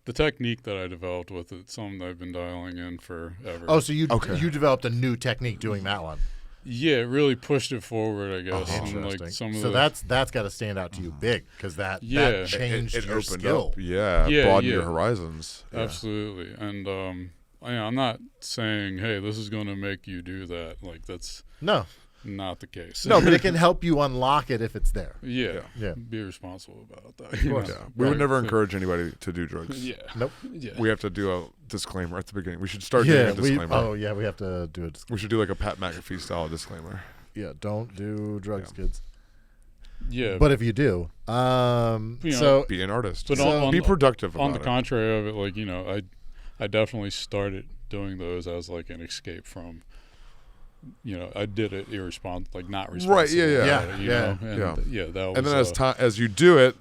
The technique that I developed with it, something that I've been dialing in forever. Oh, so you developed a new technique doing that one? Yeah, it really pushed it forward, I guess. Interesting. And that's got to stand out to you big, because that changed it your opened skill. up. Broadened your horizons. Yeah. Absolutely. And I'm not saying, hey, this is going to make you do that. Like, that's not the case. No, but it can help you unlock it if it's there. Yeah. Be responsible about that. Of course. We would never encourage anybody to do drugs. Yeah. Nope. Yeah. We have to do a disclaimer at the beginning. We should start doing a disclaimer. We have to do a disclaimer. We should do like a Pat McAfee style disclaimer. Yeah, don't do drugs, kids. Yeah. But if you do, so be an artist. But be productive about it. On the contrary of it, like, I definitely started doing those as like an escape from, I did it not responsible. Right, yeah. That was, and then as you do it,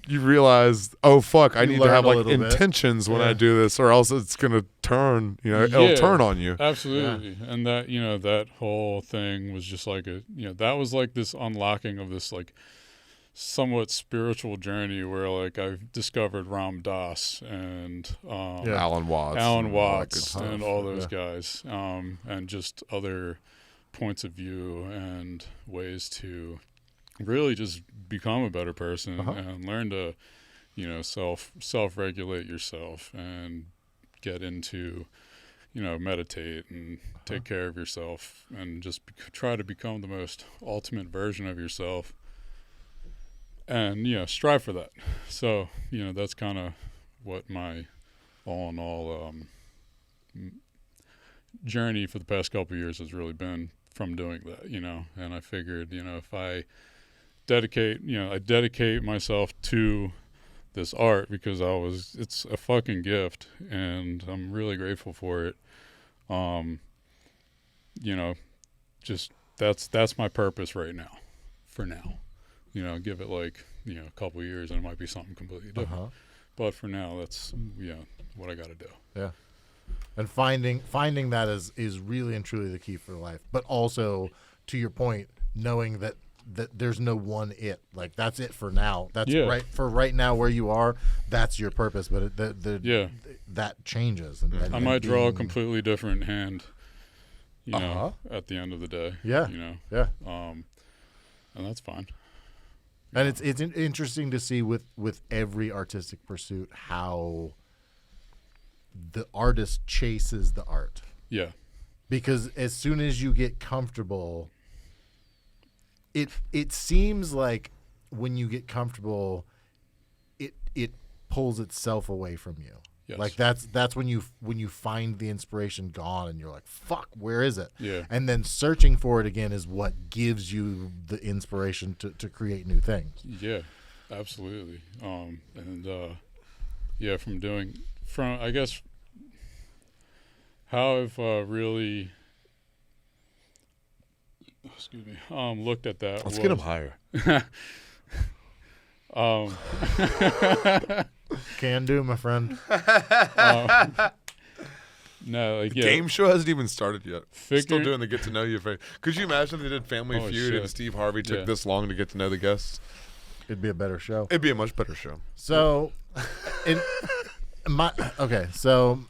you realize, oh fuck, I need to have like intentions when I do this, or else it's gonna turn, it'll turn on you. Absolutely. And that, that whole thing was just like that was like this unlocking of this like somewhat spiritual journey where like I've discovered Ram Dass and Alan Watts and all those guys, and just other points of view and ways to really just become a better person and learn to self-regulate yourself and get into meditate and take care of yourself and just try to become the most ultimate version of yourself. And, strive for that. So, that's kind of what my all in all journey for the past couple of years has really been from doing that, And I figured, if I dedicate myself to this art because it's a fucking gift and I'm really grateful for it. Just that's my purpose right now, for now. Give it like, a couple of years and it might be something completely different. But for now, that's, what I got to do. Yeah. And finding that is really and truly the key for life. But also, to your point, knowing that there's no one it. Like that's it for now. That's Yeah. right for right now where you are. That's your purpose. But that changes. And I might draw a completely different hand, you know, Uh-huh. at the end of the day. Yeah. You know. Yeah. And that's fine. And it's interesting to see with every artistic pursuit how the artist chases the art. Yeah. Because as soon as you get comfortable, it seems like when you get comfortable, it pulls itself away from you. Yes. Like that's when you find the inspiration gone and you're like, fuck, where is it? Yeah. And then searching for it again is what gives you the inspiration to create new things. Yeah, absolutely. Yeah, from I guess how I've really looked at that. Let's get him higher. Can do, my friend. No, like The game show hasn't even started yet. Still Figure- doing the get to know you phase. Could you imagine if they did Family Oh, Feud shit. and Steve Harvey took Yeah. this long to get to know the guests? It'd be a better show. It'd be a much better show. So, so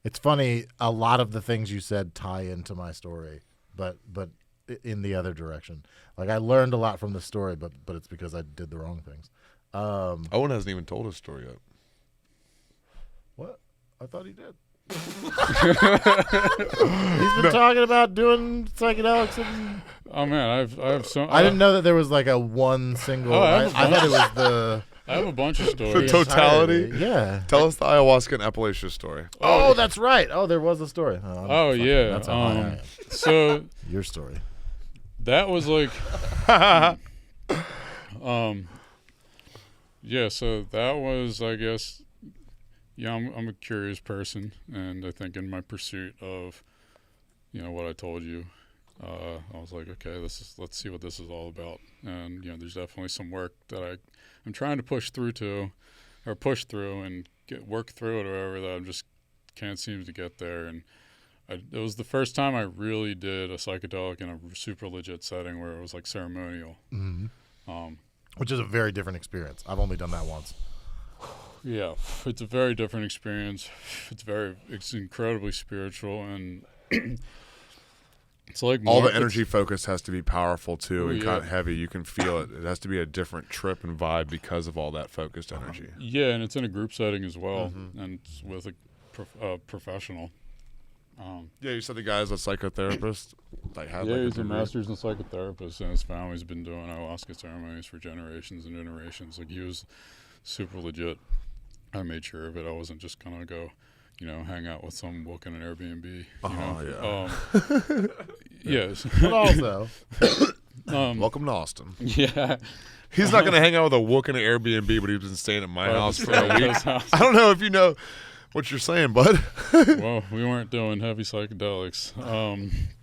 it's funny. A lot of the things you said tie into my story, but in the other direction. Like I learned a lot from the story, but it's because I did the wrong things. Owen hasn't even told his story yet. What? I thought he did. He's been talking about doing psychedelics and Oh man, I've so I didn't know that there was like a one single. Oh, I thought it was the I have a bunch of The stories. totality? entirety. Yeah. Tell us the ayahuasca and Appalachia story. Oh, that's right. Oh, there was a story. Oh, fucking- yeah, That's how I am. So Your story. that was like, yeah. So that was, I guess, yeah. I'm a curious person, and I think in my pursuit of, you know, what I told you, I was like, okay, let's see what this is all about, and you know, there's definitely some work that I'm trying to push through and work through it or whatever, that I just can't seem to get there. And it was the first time I really did a psychedelic in a super legit setting where it was like ceremonial. Mm-hmm. Which is a very different experience. I've only done that once. Yeah, it's a very different experience. It's incredibly spiritual, and it's like All more- the energy focus has to be powerful too, Oh, and yeah. kind of heavy. You can feel it. It has to be a different trip and vibe because of all that focused energy. Yeah, and it's in a group setting as well, Mm-hmm. and it's with a professional. Yeah, you said the guy's a psychotherapist. Like, had Yeah, like he's a degree. master's in psychotherapist, and his family's been doing ayahuasca ceremonies for generations and generations. Like, he was super legit. I made sure of it. I wasn't just gonna go, you know, hang out with some book in an Airbnb. You know? Yes. But also, Welcome to Austin. Yeah. He's not going to hang out with a wook in an Airbnb, but he's been staying at my house for a week. His house. I don't know if you know what you're saying, bud. Well, we weren't doing heavy psychedelics.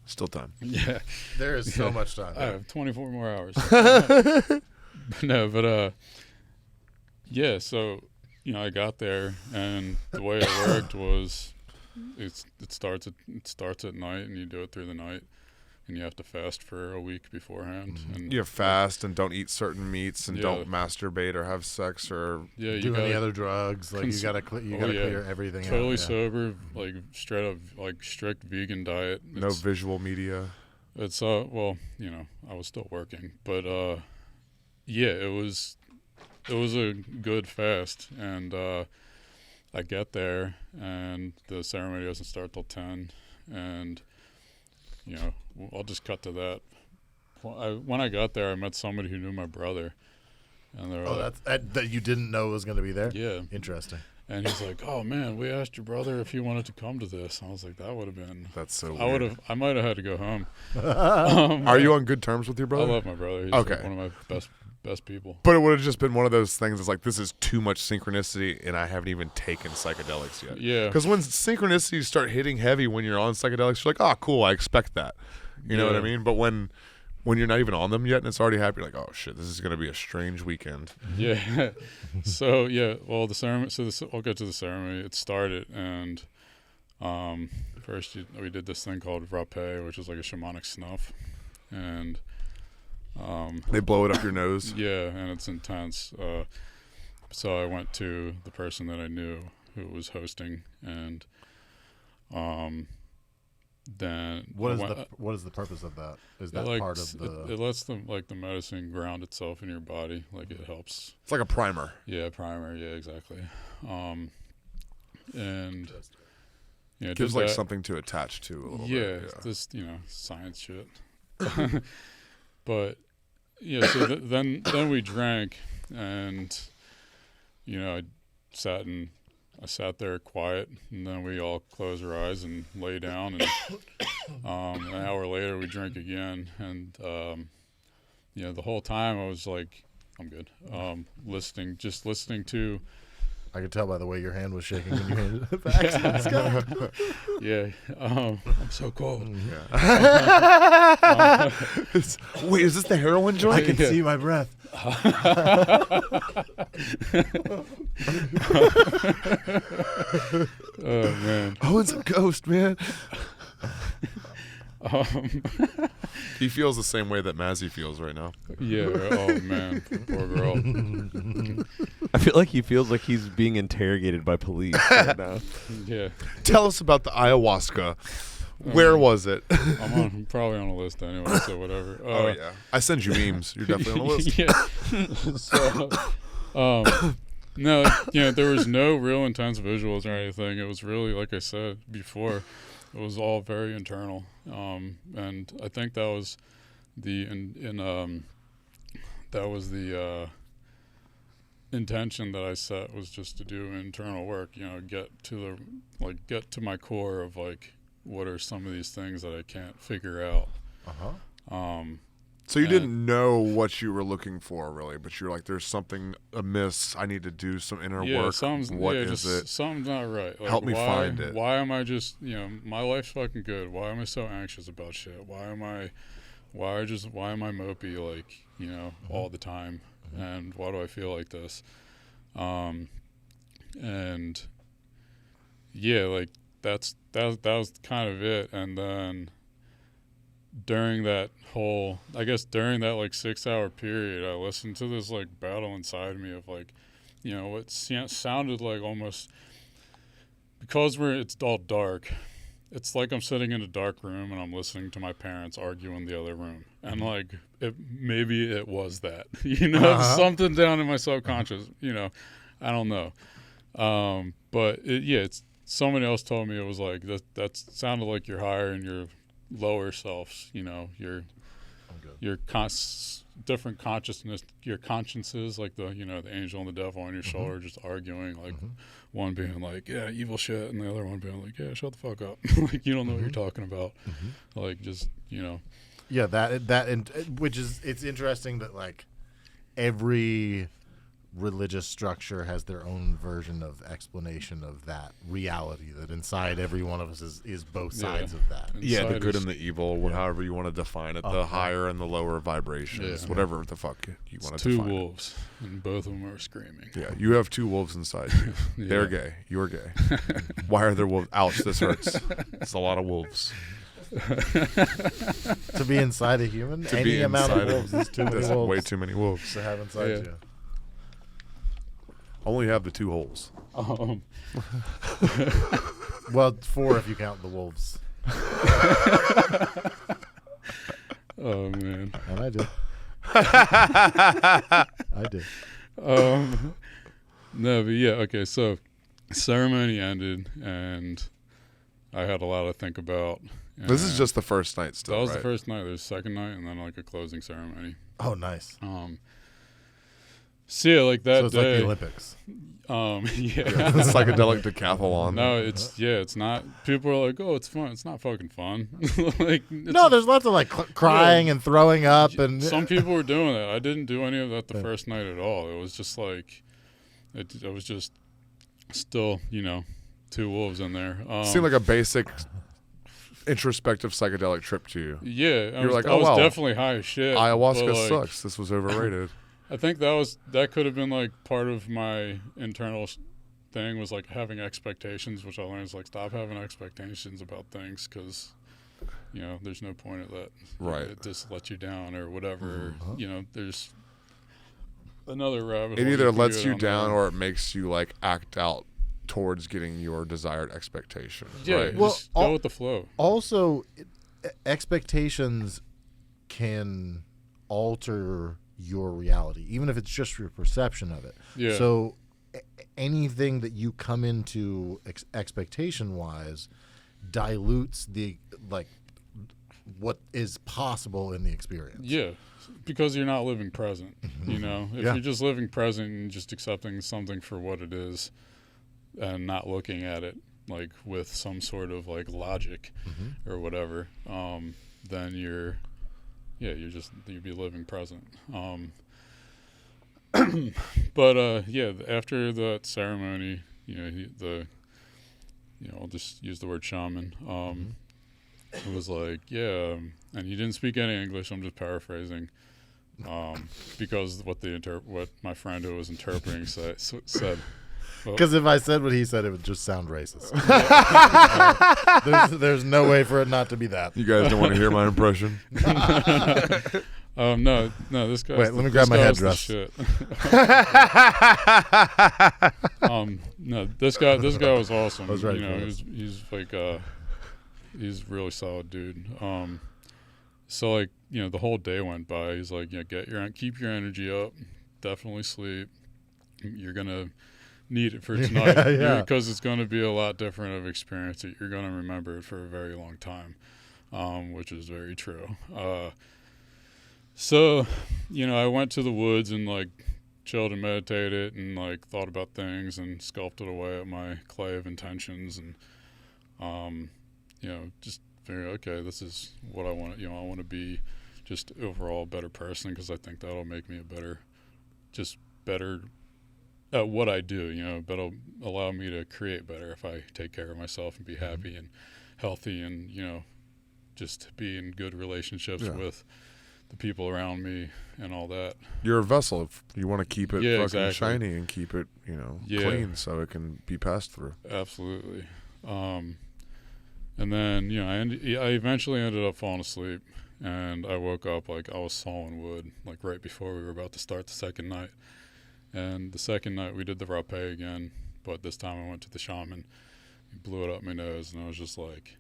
Still time. Yeah. there is so much time. I have 24 more hours. Yeah, so, you know, I got there, and the way it worked was it starts at night, and you do it through the night, and you have to fast for a week beforehand. And You fast and don't eat certain meats and Yeah. don't masturbate or have sex or yeah, you Doing gotta the other drugs, like you gotta clear everything out. totally Yeah. sober, like straight up, like strict vegan diet. no It's, visual media. it's well, you know, I was still working, but yeah, it was a good fast, and I get there, and the ceremony doesn't start till 10, and you know, I'll just cut to that. When I got there, I met somebody who knew my brother, and they're Oh, like, that you didn't know was going to be there. yeah, Interesting. and he's like, "Oh man, we asked your brother if he wanted to come to this." I was like, "That would have been." That's so I weird. might have had to go home. Are you on good terms with your I brother? love my brother. He's Okay. like one of my best people. But it would have just been one of those things that's like, this is too much synchronicity, and I haven't even taken psychedelics yet. Yeah. Because when synchronicities start hitting heavy when you're on psychedelics, you're like, oh, cool, I expect that. You know what I Yeah. mean? But when you're not even on them yet and it's already happening, you're like, oh, shit, this is going to be a strange weekend. Yeah. So yeah, well, the ceremony. So I'll get to the ceremony. It started, and First, we did this thing called rapé, which is like a shamanic snuff, and they blow it up your nose. Yeah, and it's intense. So I went to the person that I knew who was hosting, and then what is the purpose of that? Is that part of the? It lets the medicine ground itself in your body. Like it helps. It's like a primer. Yeah, primer. Yeah, exactly. And yeah, gives like something to attach to a little bit. Yeah, this science shit. But yeah, so then we drank, and I sat there quiet, and then we all closed our eyes and lay down, and an hour later we drank again, and the whole time I was like, I'm good. Listening to. I could tell by the way your hand was shaking when you handed it back to Scott. Yeah, I'm so cold. Yeah. Wait, is this the heroin joint? I can see my breath. Oh man, Owen's a ghost, man. He feels the same way that Mazzy feels right now. Yeah. Oh man, poor girl. I feel like he feels like he's being interrogated by police right now. Yeah. Tell us about the ayahuasca. Where was it? I'm probably on a list anyway, so whatever. Oh yeah, I send you memes. You're definitely on the list. Yeah. So, no, there was no real intense visuals or anything. It was really, like I said before, it was all very internal. And I think that was the intention that I set, was just to do internal work. Get to my core of like, what are some of these things that I can't figure out. So you didn't know what you were looking for, really, but you're like, there's something amiss. I need to do some inner work. What is it? Something's not right. Like, help me find it. Why am I just, my life's fucking good. Why am I so anxious about shit? Why am I mopey, like, all the time? And why do I feel like this? And yeah, like that was kind of it. And then during that like 6 hour period, I listened to this like battle inside me of like, what sounded like almost, because it's all dark, it's like I'm sitting in a dark room and I'm listening to my parents argue in the other room, and like maybe it was that something down in my subconscious, I don't know, but it's someone else told me it was like that sounded like your higher and your lower selves, your different consciousness, your consciences, like the the angel and the devil on your shoulder, just arguing, like one being like, yeah, evil shit, and the other one being like, yeah, shut the fuck up. Like, you don't know what you're talking about. Like, just yeah, which is, it's interesting that like every religious structure has their own version of explanation of that reality, that inside every one of us is both sides of that. Yeah, the good and the evil, however you want to define it, the higher and the lower vibrations, whatever the fuck you want to define. Two wolves, and both of them are screaming. Yeah, you have two wolves inside you. They're gay. You're gay. Why are there wolves? Ouch, this hurts. It's a lot of wolves. To be inside a human, any amount of wolves is too many wolves. Way too many wolves to have inside you. Only have the two holes. Well, 4 if you count the wolves. Oh man, and I did. I did. No, but yeah, okay. So ceremony ended, and I had a lot to think about. This is just the first night still, that was right? the first night. There's a second night, and then like a closing ceremony. Oh, nice. So yeah, like that so it's day, like the Olympics. Yeah. Psychedelic decathlon. No, it's not. People are like, oh, it's fun. It's not fucking fun. Like, there's lots of like crying and throwing up, and some people were doing that. I didn't do any of that the first night at all. It was just like, it was just still, two wolves in there. Seemed like a basic introspective psychedelic trip to you. Yeah, I was was definitely high as shit. Ayahuasca sucks. This was overrated. I think that could have been like part of my internal thing was like having expectations, which I learned is like stop having expectations about things because, you know, there's no point of that. Right. It just lets you down or whatever. You know, there's another rabbit It hole either can lets get you on down there. or it makes you like act out towards getting your desired expectation. Yeah, Right. Well, just go with the flow. Also, expectations can alter your reality, even if it's just your perception of it. Yeah. So anything that you come into expectation-wise dilutes the what is possible in the experience. Yeah, because you're not living present. You know, if Yeah. you're just living present and just accepting something for what it is, and not looking at it like with some sort of like logic or whatever, then you'd be living present. But yeah, after that ceremony, you know, I'll just use the word shaman. It was like, yeah, and he didn't speak any English. I'm just paraphrasing, because what my friend who was interpreting said. Because if I said what he said, it would just sound racist. There's no way for it not to be that. You guys don't want to hear my impression? No, this guy. Wait, let me grab my headdress. Shit. No, this guy was awesome. I was ready you know, for this. he's like he's a really solid dude. So like, you know, the whole day went by. He's like, yeah, keep your energy up. Definitely sleep. You're gonna need it for tonight. Yeah. Because it's gonna be a lot different of experience. You're gonna remember it for a very long time, which is very true. So, you know, I went to the woods and like chilled and meditated and like thought about things and sculpted away at my clay of intentions and, you know, just figured, okay, this is what I want. You know, I want to be just overall a better person because I think that'll make me better at what I do. You know, but it'll allow me to create better if I take care of myself and be happy and healthy and, you know, just be in good relationships with the people around me and all that. You're a vessel. If you want to keep it fucking exactly. shiny and keep it, you know, clean so it can be passed through. Absolutely. And then, you know, I eventually ended up falling asleep, and I woke up like I was sawing wood, like right before we were about to start the second night. And the second night we did the rapé again, but this time I went to the shaman. He blew it up my nose, and I was just like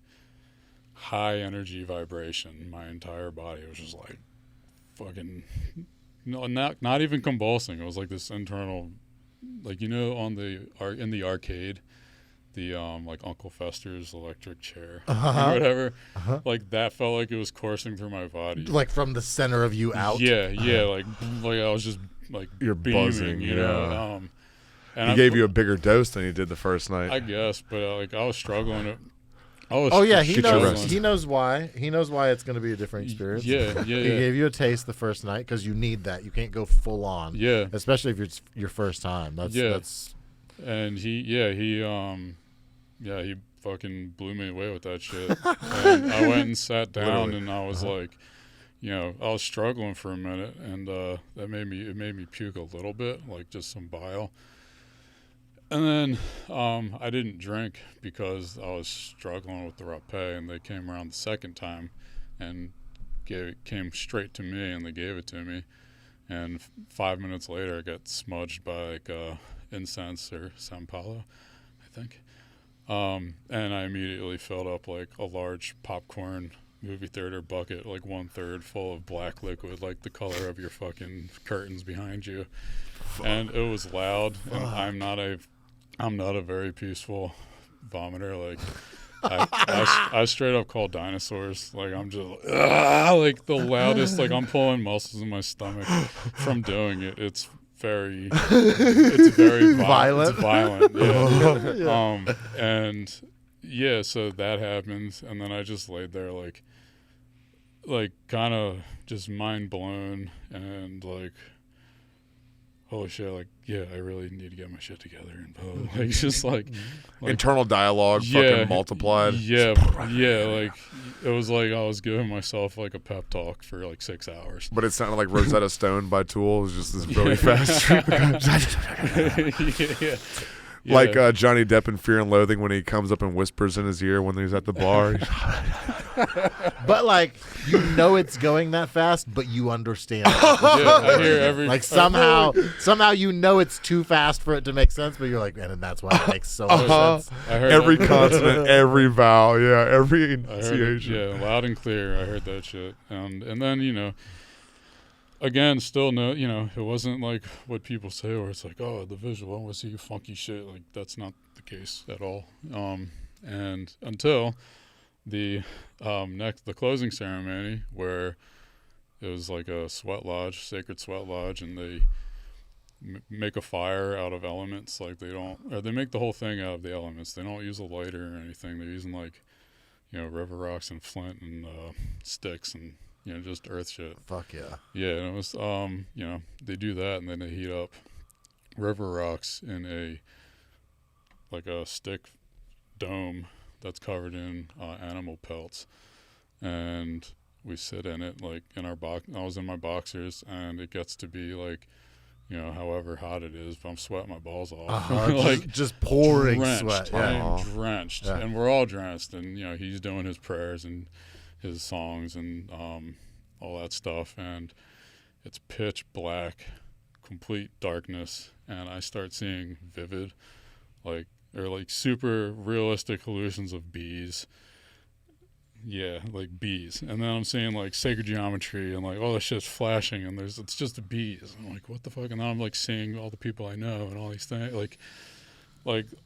high energy vibration. My entire body was just like fucking, no, not even convulsing. It was like this internal, like, you know, in the arcade, the like Uncle Fester's electric chair or whatever, like that felt like it was coursing through my body, Like from the center of you out. Yeah, like I was just like You're beaming, buzzing, you know. And He gave you a bigger dose than he did the first night. I guess, but like I was struggling. Oh yeah, he Get your knows. rest. He knows why. He knows why it's going to be a different experience. Yeah. He gave you a taste the first night because you need that. You can't go full on. Yeah. Especially if it's your first time. That's And he fucking blew me away with that shit. And I went and sat down, and I was like, you know, I was struggling for a minute, and that made me puke a little bit, like just some bile. And then I didn't drink because I was struggling with the rapé, and they came around the second time and came straight to me, and they gave it to me. And 5 minutes later, I got smudged by like incense or San Paulo, I think. And I immediately filled up like a large popcorn movie theater bucket, like 1/3 full of black liquid, like the color of your fucking curtains behind you. And it was loud, and I'm not a very peaceful vomiter. Like I straight up call dinosaurs. Like I'm just like the loudest. Like I'm pulling muscles in my stomach from doing it. It's very violent. It's violent. Yeah. And yeah, so that happens, and then I just laid there like kind of just mind blown and like, holy shit, like, yeah, I really need to get my shit together. And like, just like internal dialogue fucking multiplied. Yeah, like it was like I was giving myself like a pep talk for like 6 hours. But it sounded like Rosetta Stone by Tool. It was just this really fast. Like Johnny Depp in Fear and Loathing when he comes up and whispers in his ear when he's at the bar. But like you know it's going that fast, but you understand. I hear every like somehow you know it's too fast for it to make sense, but you're like, and that's why it makes so much sense. I heard every consonant, every vowel, every enunciation. Loud and clear. I heard that shit, and then again, still no, it wasn't like what people say, where it's like, oh, the visual, I want to see funky shit. Like that's not the case at all. And until the the closing ceremony, where it was like a sweat lodge, sacred sweat lodge, and they make a fire out of elements. Like they make the whole thing out of the elements. They don't use a lighter or anything. They're using like, river rocks and flint and sticks and just earth shit. Fuck yeah. Yeah, and it was they do that and then they heat up river rocks in a stick dome that's covered in animal pelts, and we sit in it like in our box. I was in my boxers, and it gets to be like, however hot it is, but I'm sweating my balls off, like just pouring drenched. sweat. I Yeah. am drenched, and we're all drenched, and he's doing his prayers and his songs and all that stuff, and it's pitch black, complete darkness, and I start seeing vivid, like super realistic illusions of bees. Yeah, like bees. And then I'm seeing like sacred geometry and like all this shit's flashing and it's just bees. I'm like, what the fuck? And then I'm like seeing all the people I know and all these things. Like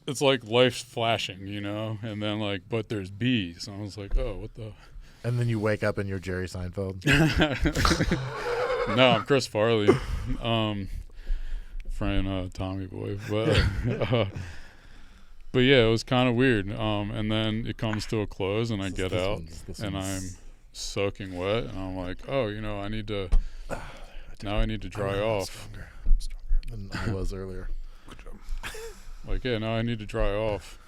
it's like life's flashing, and then like, but there's bees. And I was like, oh, what the? And then you wake up and you're Jerry Seinfeld. No, I'm Chris Farley. Friend Tommy Boy. But yeah, it was kind of weird. And then it comes to a close, and I get out, and I'm soaking wet, and I'm like, oh, I need to dry off. I'm stronger than I was earlier. Like, yeah, now I need to dry off,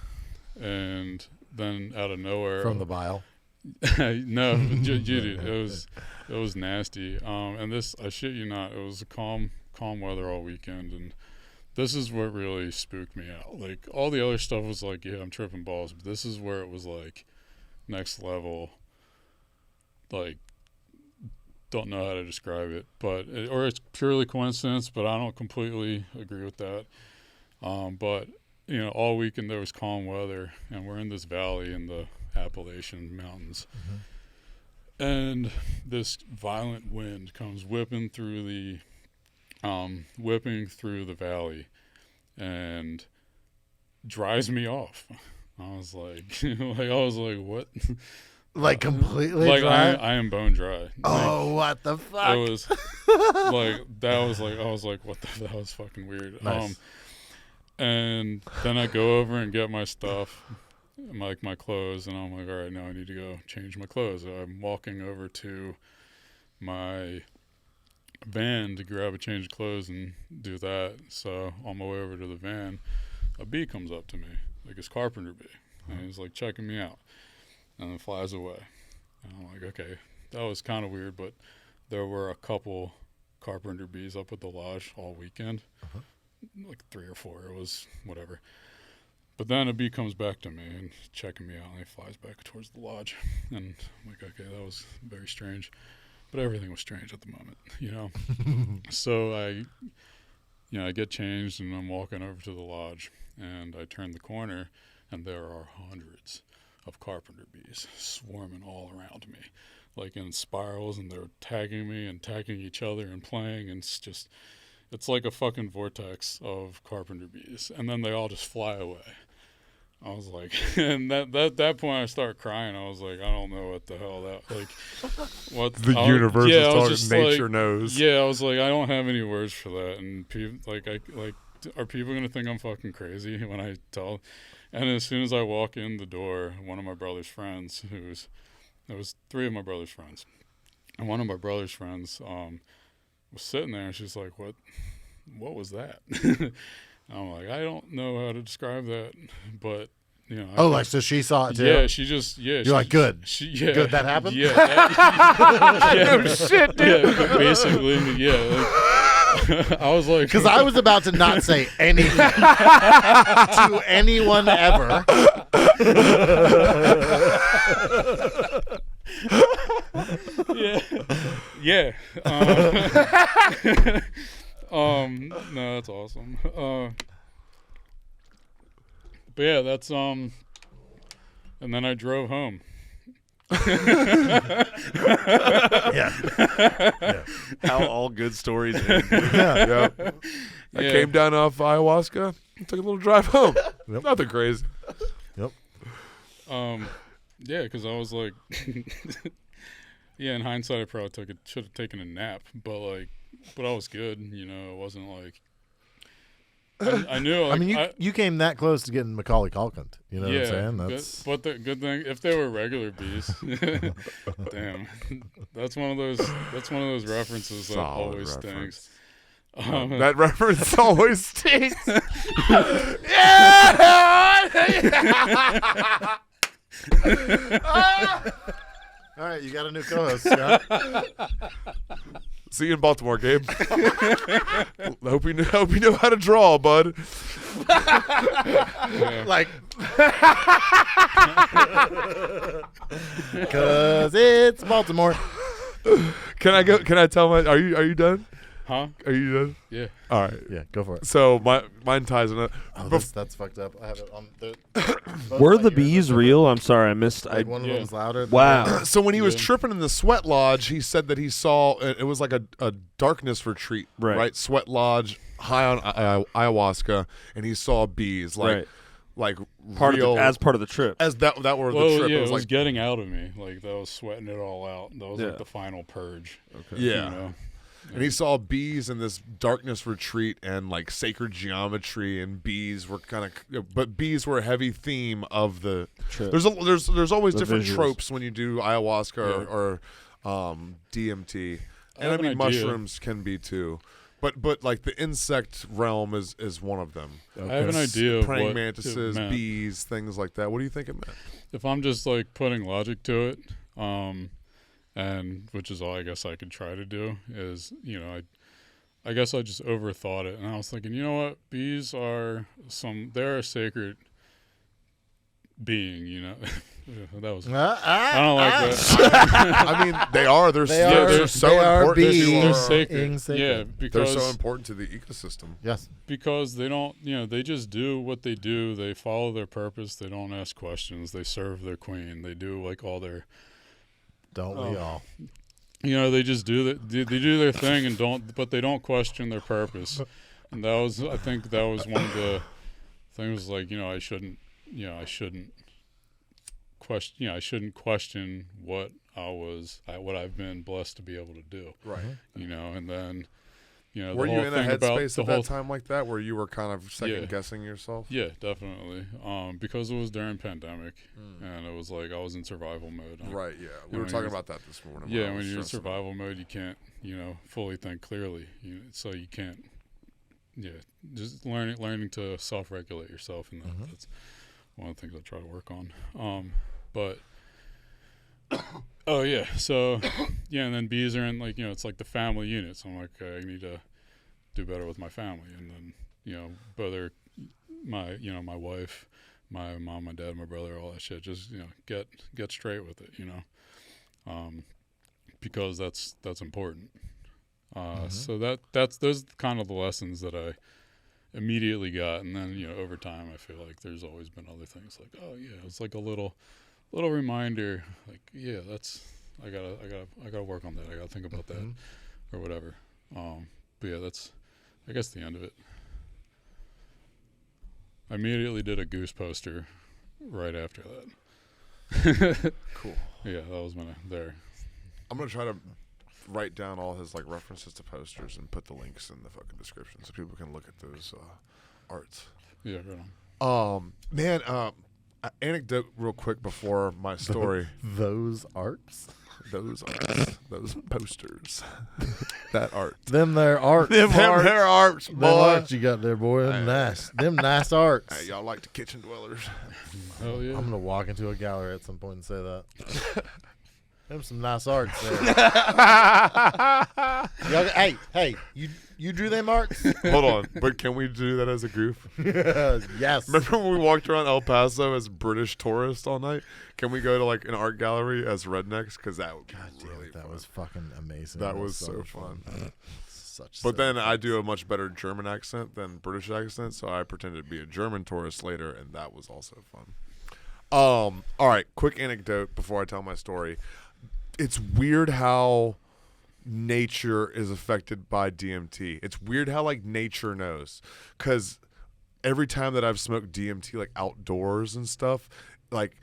and then out of nowhere, from the bile. No, it was nasty. And this, I shit you not, it was a calm weather all weekend, and this is what really spooked me out. Like, all the other stuff was like, yeah, I'm tripping balls, but this is where it was like next level. Like, don't know how to describe it, or it's purely coincidence, but I don't completely agree with that. But all weekend there was calm weather, and we're in this valley in the Appalachian Mountains, and this violent wind comes whipping through the valley and dries me off. I was like, what? Like completely like dry? I am bone dry. Oh, what the fuck? It was like that was like, I was like, what the? That was fucking weird. Nice. And then I go over and get my stuff, like my clothes, and I'm like, all right, now I need to go change my clothes. I'm walking over to my van to grab a change of clothes and do that. So on my way over to the van, a bee comes up to me, like his carpenter bee, and he's like checking me out, and then flies away. And I'm like, okay, that was kind of weird, but there were a couple carpenter bees up at the lodge all weekend, like 3 or 4. It was whatever. But then a bee comes back to me and checking me out, and he flies back towards the lodge, and I'm like, okay, that was very strange. But everything was strange at the moment, So I get changed, and I'm walking over to the lodge, and I turn the corner, and there are hundreds of carpenter bees swarming all around me, like in spirals, and they're tagging me and tagging each other and playing, and it's like a fucking vortex of carpenter bees, and then they all just fly away. I was like, and that point I start crying. I was like, I don't know what the hell that, like, what The universe is talking, nature like, knows. Yeah, I was like, I don't have any words for that, and are people gonna think I'm fucking crazy when I tell? And as soon as I walk in the door, one of my brother's friends, there was 3 of my brother's friends, and one of my brother's friends was sitting there, and she's like, what was that? I'm like, I don't know how to describe that, but so she saw it too. Yeah, you're like, good. Good that happened. Yeah, No shit, dude. Yeah, basically, yeah. I was like, Because I was about to not say anything to anyone ever. yeah. No, that's awesome. But yeah, that's and then I drove home. Yeah. How all good stories end. Yeah. I came down off ayahuasca, took a little drive home. Yep. Nothing crazy. Yep. Yeah, because I was like, yeah. In hindsight, I probably should have taken a nap, but I was good. It wasn't like I knew. Like, I mean, you came that close to getting Macaulay Culkin. You know what I'm saying? That's but the good thing, if they were regular bees, damn, that's one of those references that Solid always reference. stinks. That reference always stinks. all right. You got a new co-host, Scott. See you in Baltimore, Gabe. hope you know how to draw, bud. Like, because it's Baltimore. Can I go? Can I tell my? Are you done? Huh? Are you done? Yeah. All right. Yeah, go for it. So mine ties in it. Oh, that's fucked up. I have it on the. Were the bees real? I'm sorry, I missed. Like one of them's louder. Than Wow. So when he was tripping in the sweat lodge, he said that he saw it was like a darkness retreat, Right. Sweat lodge, high on ayahuasca, and he saw bees, Right. like Part real, as part of the trip. as that were Well, the trip. yeah, it was like getting out of me. Like that was sweating it all out. That was like the final purge. Okay. Yeah. You know? And he saw bees in this darkness retreat and like sacred geometry, and bees were but bees were a heavy theme of the Trip. There's always The different visuals. tropes when you do ayahuasca or DMT, and I have an mean idea. mushrooms can be too, but like the insect realm is one of them. I have an idea of Praying what mantises, it meant. bees, things like that. What do you think it meant? If I'm just like putting logic to it, and which is all I guess I could try to do is, I guess I just overthought it, and I was thinking, you know what, bees are they're a sacred being, that was I don't like that. I mean, they are. They're so important. bees. They're sacred. Being sacred. Yeah, They're because so important to the ecosystem. Yes. because they don't, they just do what they do. They follow their purpose. They don't ask questions. They serve their queen. They do like all their Don't we all? they just do they do their thing and but they don't question their purpose. And I think that was one of the things, like, I shouldn't question what what I've been blessed to be able to do. Right. And then, the Were you whole in a thing about headspace the at whole that time like that, where you were kind of second guessing yourself? Yeah, definitely. Because it was during pandemic, and it was like I was in survival mode. Right. Yeah. We were talking about that this morning. Yeah, when you're in survival mode, you can't, fully think clearly. So you can't. Yeah, just learning to self-regulate yourself, and that's one of the things I try to work on. But oh yeah, so yeah, and then bees are in, like, it's like the family unit. So I'm like, I need to do better with my family, and then whether my my wife, my mom, my dad, my brother, all that shit, just get straight with it, because that's important. So those are kind of the lessons that I immediately got, and then over time I feel like there's always been other things, like, oh yeah, it's like a little reminder, like, yeah, I gotta work on that. I gotta think about that, or whatever. But yeah, that's, I guess, the end of it. I immediately did a Goose poster right after that. Cool. Yeah, that was there. I'm gonna try to write down all his like references to posters and put the links in the fucking description so people can look at those arts. Yeah, right on. Man, anecdote real quick before my story. Those arts? Those arts, those posters, that art. Them there arts. Them hair arts, Them boy. arts you got there, boy. Them nice. Them nice arts. Hey, y'all like the kitchen dwellers? Hell yeah. I'm going to walk into a gallery at some point and say that. Them some nice arts there. hey, you drew them arts? Hold on, but can we do that as a goof? Yes. Remember when we walked around El Paso as British tourists all night? Can we go to like an art gallery as rednecks? Because that would be really that fun. was fucking amazing. That was so fun. But then I do a much better German accent than British accent, so I pretended to be a German tourist later, and that was also fun. All right, quick anecdote before I tell my story. It's weird how nature is affected by DMT. It's weird how like nature knows, because every time that I've smoked DMT like outdoors and stuff, like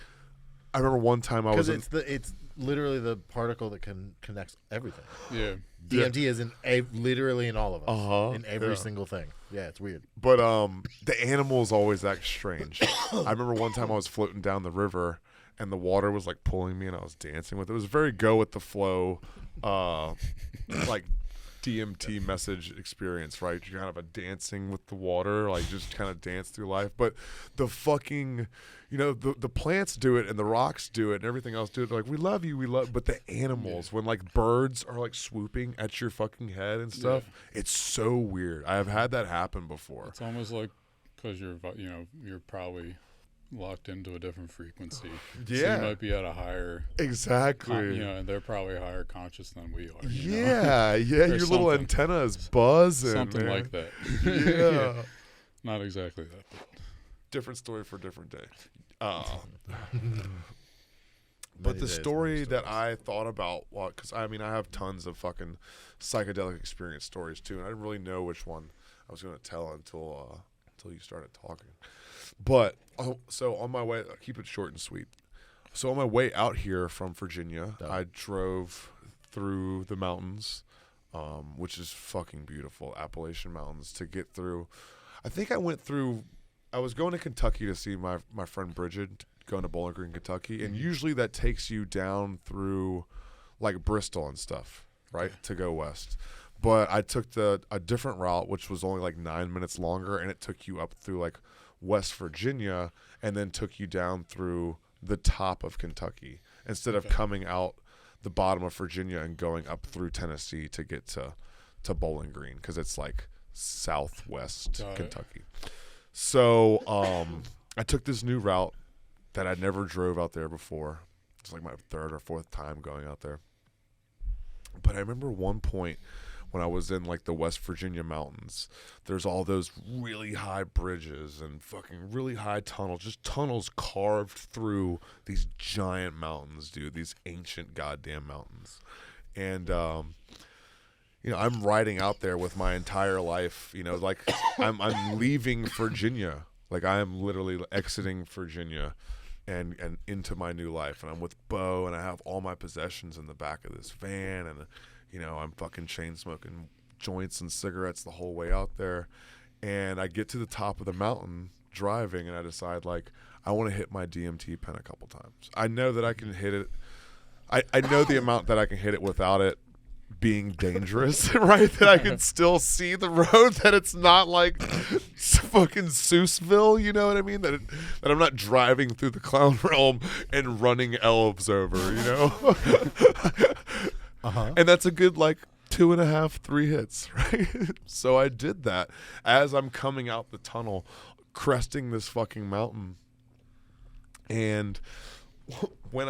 I remember one time I was it's literally the particle that connects everything. Yeah. DMT is literally in all of us. In every Yeah. single thing. Yeah, it's weird. But the animals always act strange. I remember one time I was floating down the river and the water was like pulling me and I was dancing with it. It was very go with the flow, like DMT message experience, right? You're kind of a dancing with the water, like just kind of dance through life. But the fucking, the plants do it and the rocks do it and everything else do it. They're like, we love you, but the animals, when like birds are like swooping at your fucking head and stuff, it's so weird. I have had that happen before. It's almost like because you're probably locked into a different frequency. Yeah. So you might be at a higher. Exactly. And they're probably higher conscious than we are. Yeah. Your little antenna is buzzing. Something man. like that. Yeah. Not exactly that. But. Different story for a different day. But the story that I thought about, because I have tons of fucking psychedelic experience stories too, and I didn't really know which one I was going to tell until you started talking. But so on my way, I'll keep it short and sweet. So on my way out here from Virginia, I drove through the mountains, which is fucking beautiful, Appalachian Mountains, to get through. I think I went through. I was going to Kentucky to see my friend Bridget, going to Bowling Green, Kentucky, and usually that takes you down through like Bristol and stuff, right, to go west. But I took a different route, which was only like 9 minutes longer, and it took you up through like West Virginia and then took you down through the top of Kentucky instead of coming out the bottom of Virginia and going up through Tennessee to get to Bowling Green, because it's like southwest Kentucky. So I took this new route that I never drove out there before. It's like my third or fourth time going out there. But I remember one point when I was in like the West Virginia mountains, there's all those really high bridges and fucking really high tunnels, just tunnels carved through these giant mountains, dude, these ancient goddamn mountains. And, I'm riding out there with my entire life, like I'm leaving Virginia. Like I am literally exiting Virginia and into my new life. And I'm with Bo and I have all my possessions in the back of this van, and I'm fucking chain smoking joints and cigarettes the whole way out there. And I get to the top of the mountain driving, and I decide, like, I want to hit my DMT pen a couple times. I know that I can hit it. I know the amount that I can hit it without it being dangerous, right? That I can still see the road, that it's not like fucking Seussville, you know what I mean? That I'm not driving through the clown realm and running elves over, And that's a good, like, 2.5, 3 hits, right? So I did that as I'm coming out the tunnel, cresting this fucking mountain. And when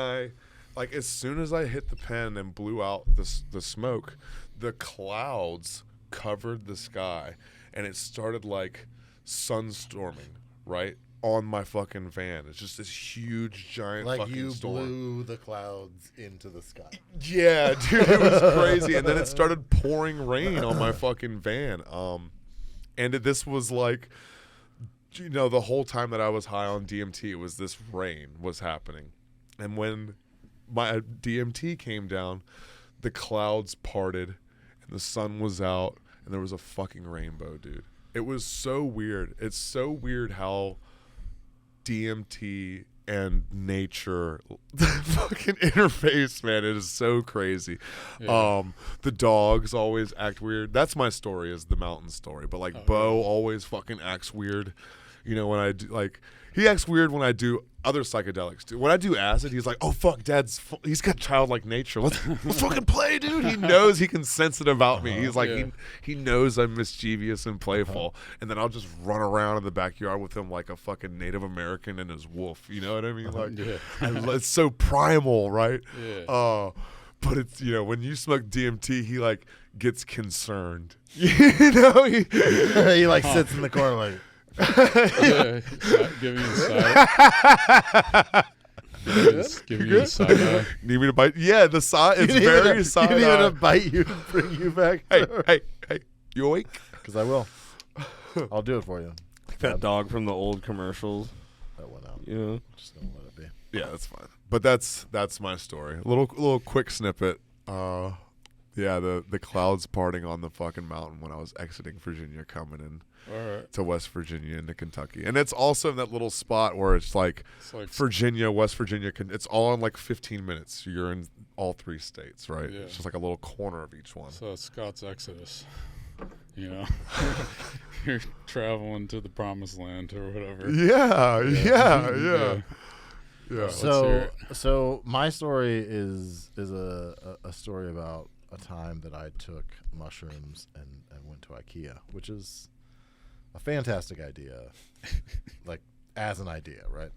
as soon as I hit the pen and blew out the smoke, the clouds covered the sky, and it started, like, sunstorming, right? On my fucking van. It's just this huge, giant fucking storm. Like you blew the clouds into the sky. Yeah, dude, it was crazy. And then it started pouring rain on my fucking van. And this was like, the whole time that I was high on DMT, it was this rain was happening. And when my DMT came down, the clouds parted and the sun was out and there was a fucking rainbow, dude. It was so weird. It's so weird how DMT and nature fucking interface, man. It is so crazy. Yeah. The dogs always act weird. That's my story, is the mountain story. But like Bo always fucking acts weird. You know, when I do, like, he acts weird when I do other psychedelics. When I do acid, he's like, oh, fuck, he's got childlike nature. Let's fucking play, dude. He knows he can sense it about me. He's like, he knows I'm mischievous and playful. And then I'll just run around in the backyard with him like a fucking Native American and his wolf. You know what I mean? Like, it's so primal, right? Yeah. But it's, you know, when you smoke DMT, he like gets concerned. You know, he like sits in the corner like. Give me a side. Give me a side eye. Need me to bite? Yeah, the side. It's very side. You need me to bite you, bring you back. Hey, you awake? Because I will. I'll do it for you. Like that dog from the old commercials. That went out. You know, just don't let it be. Yeah, that's fine. But that's my story. A little quick snippet. Yeah, the clouds parting on the fucking mountain when I was exiting Virginia, coming in to West Virginia into Kentucky. And it's also in that little spot where it's like Virginia, West Virginia. It's all in like 15 minutes. You're in all 3 states, right? Yeah. It's just like a little corner of each one. So it's Scott's Exodus. You know, you're traveling to the promised land or whatever. Yeah. So my story is a story about a time that I took mushrooms and went to IKEA, which is a fantastic idea, like as an idea, right?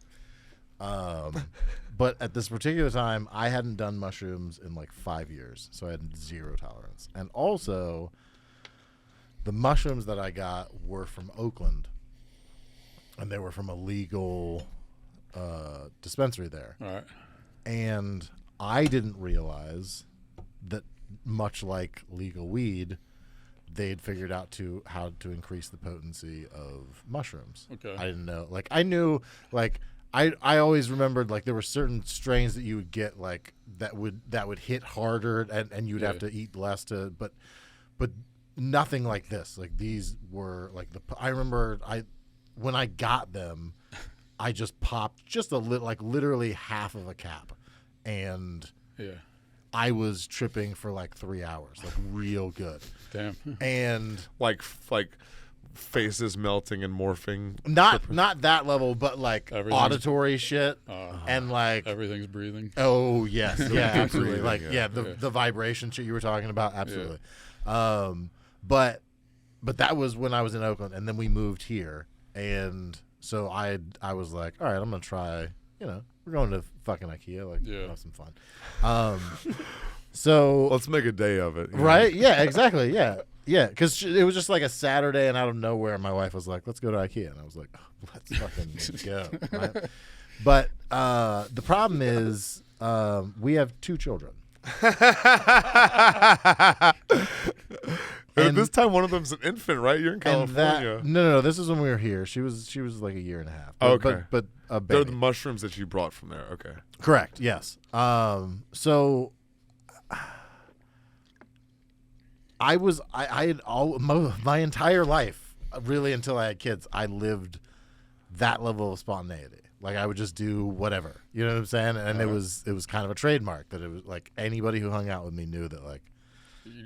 But at this particular time, I hadn't done mushrooms in like 5 years, so I had 0 tolerance. And also, the mushrooms that I got were from Oakland, and they were from a legal dispensary there. All right. And I didn't realize that, much like legal weed, they'd figured out how to increase the potency of mushrooms. Okay. I didn't know. Like, I knew, like, I always remembered, like, there were certain strains that you would get, like, that would hit harder and you'd have to eat less to, but nothing like this. Like, these were, like, I remember when I got them, I just popped just a little, like, literally half of a cap, and I was tripping for like 3 hours, like real good. Damn. And like faces melting and morphing. Not that level, but like auditory shit and like everything's breathing. Oh yes, yeah, absolutely. Breathing, like the vibration shit you were talking about, absolutely. Yeah. But that was when I was in Oakland, and then we moved here, and so I was like, all right, I'm gonna try. You know, we're going to fucking IKEA, like have some fun. So let's make a day of it, right? Know? Yeah, exactly. Yeah, because it was just like a Saturday, and out of nowhere, my wife was like, "Let's go to IKEA," and I was like, oh, "Let's fucking go." Right? But the problem is, we have 2 children. And this time, one of them's an infant, right? You're in California. No. This is when we were here. She was like a year and a half. Okay, but a baby. They're the mushrooms that you brought from there. Okay, correct. Yes. So I had my entire life, really, until I had kids, I lived that level of spontaneity. Like, I would just do whatever. You know what I'm saying? And it was kind of a trademark that it was like anybody who hung out with me knew that, like,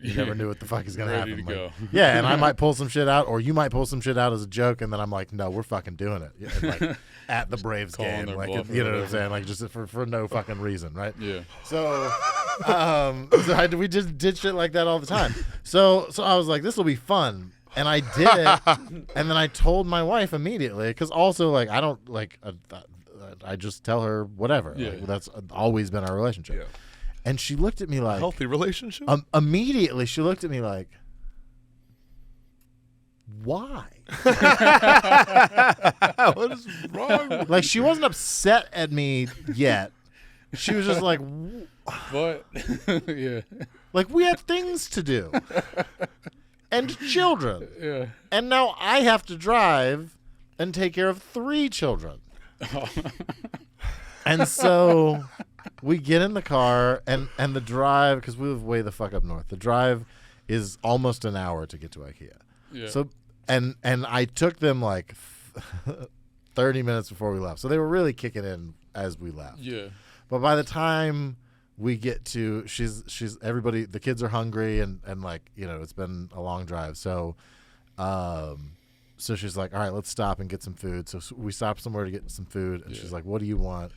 you never knew what the fuck is going to happen. Ready to go. Yeah, and I might pull some shit out, or you might pull some shit out as a joke, and then I'm like, no, we're fucking doing it. And like, at the Braves game. Like, you know what I'm saying? Like, just for no fucking reason, right? Yeah. So, we just did shit like that all the time. So I was like, this will be fun. And I did it, and then I told my wife immediately, because also, like, I don't, like, I just tell her whatever. Yeah. Like, that's always been our relationship. Yeah. And she looked at me like... Healthy relationship? Immediately, she looked at me like, why? What is wrong with Like, she wasn't upset at me yet. She was just like... What? Yeah. Like, we have things to do. And children. Yeah. And now I have to drive and take care of 3 children. And so we get in the car, and the drive, because we live way the fuck up north, the drive is almost an hour to get to IKEA. Yeah. So and I took them like 30 minutes before we left. So they were really kicking in as we left. Yeah. But by the time we get to, she's everybody, the kids are hungry, and like, you know, it's been a long drive. So so she's like, all right, let's stop and get some food. So we stopped somewhere to get some food, and she's like, what do you want?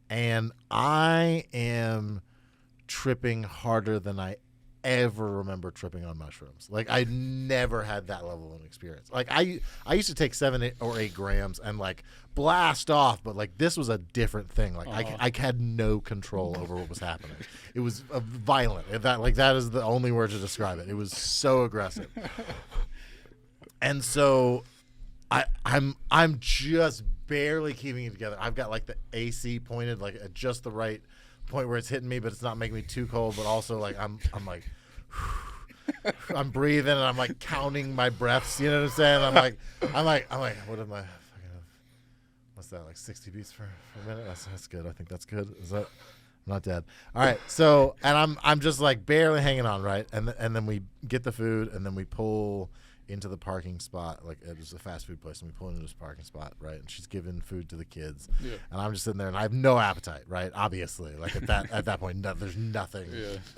And I am tripping harder than I ever remember tripping on mushrooms. Like, I never had that level of experience. Like, I used to take 7 or 8 grams and like blast off, but like this was a different thing. Like I had no control over what was happening. It was violent. That is the only word to describe it. It was so aggressive. And so I'm just barely keeping it together. I've got like the AC pointed like at just the right point where it's hitting me, but it's not making me too cold. But also like I'm like I'm breathing and I'm like counting my breaths. You know what I'm saying? I'm like what am I? What's that? Like 60 beats for a minute? That's good. I think that's good. Is that? I'm not dead. All right. So and I'm just like barely hanging on, right? And then we get the food and then we pull into the parking spot. Like it was a fast food place, and we pull into this parking spot, right? And she's giving food to the kids, and I'm just sitting there, and I have no appetite, right? Obviously, like at that point, there's nothing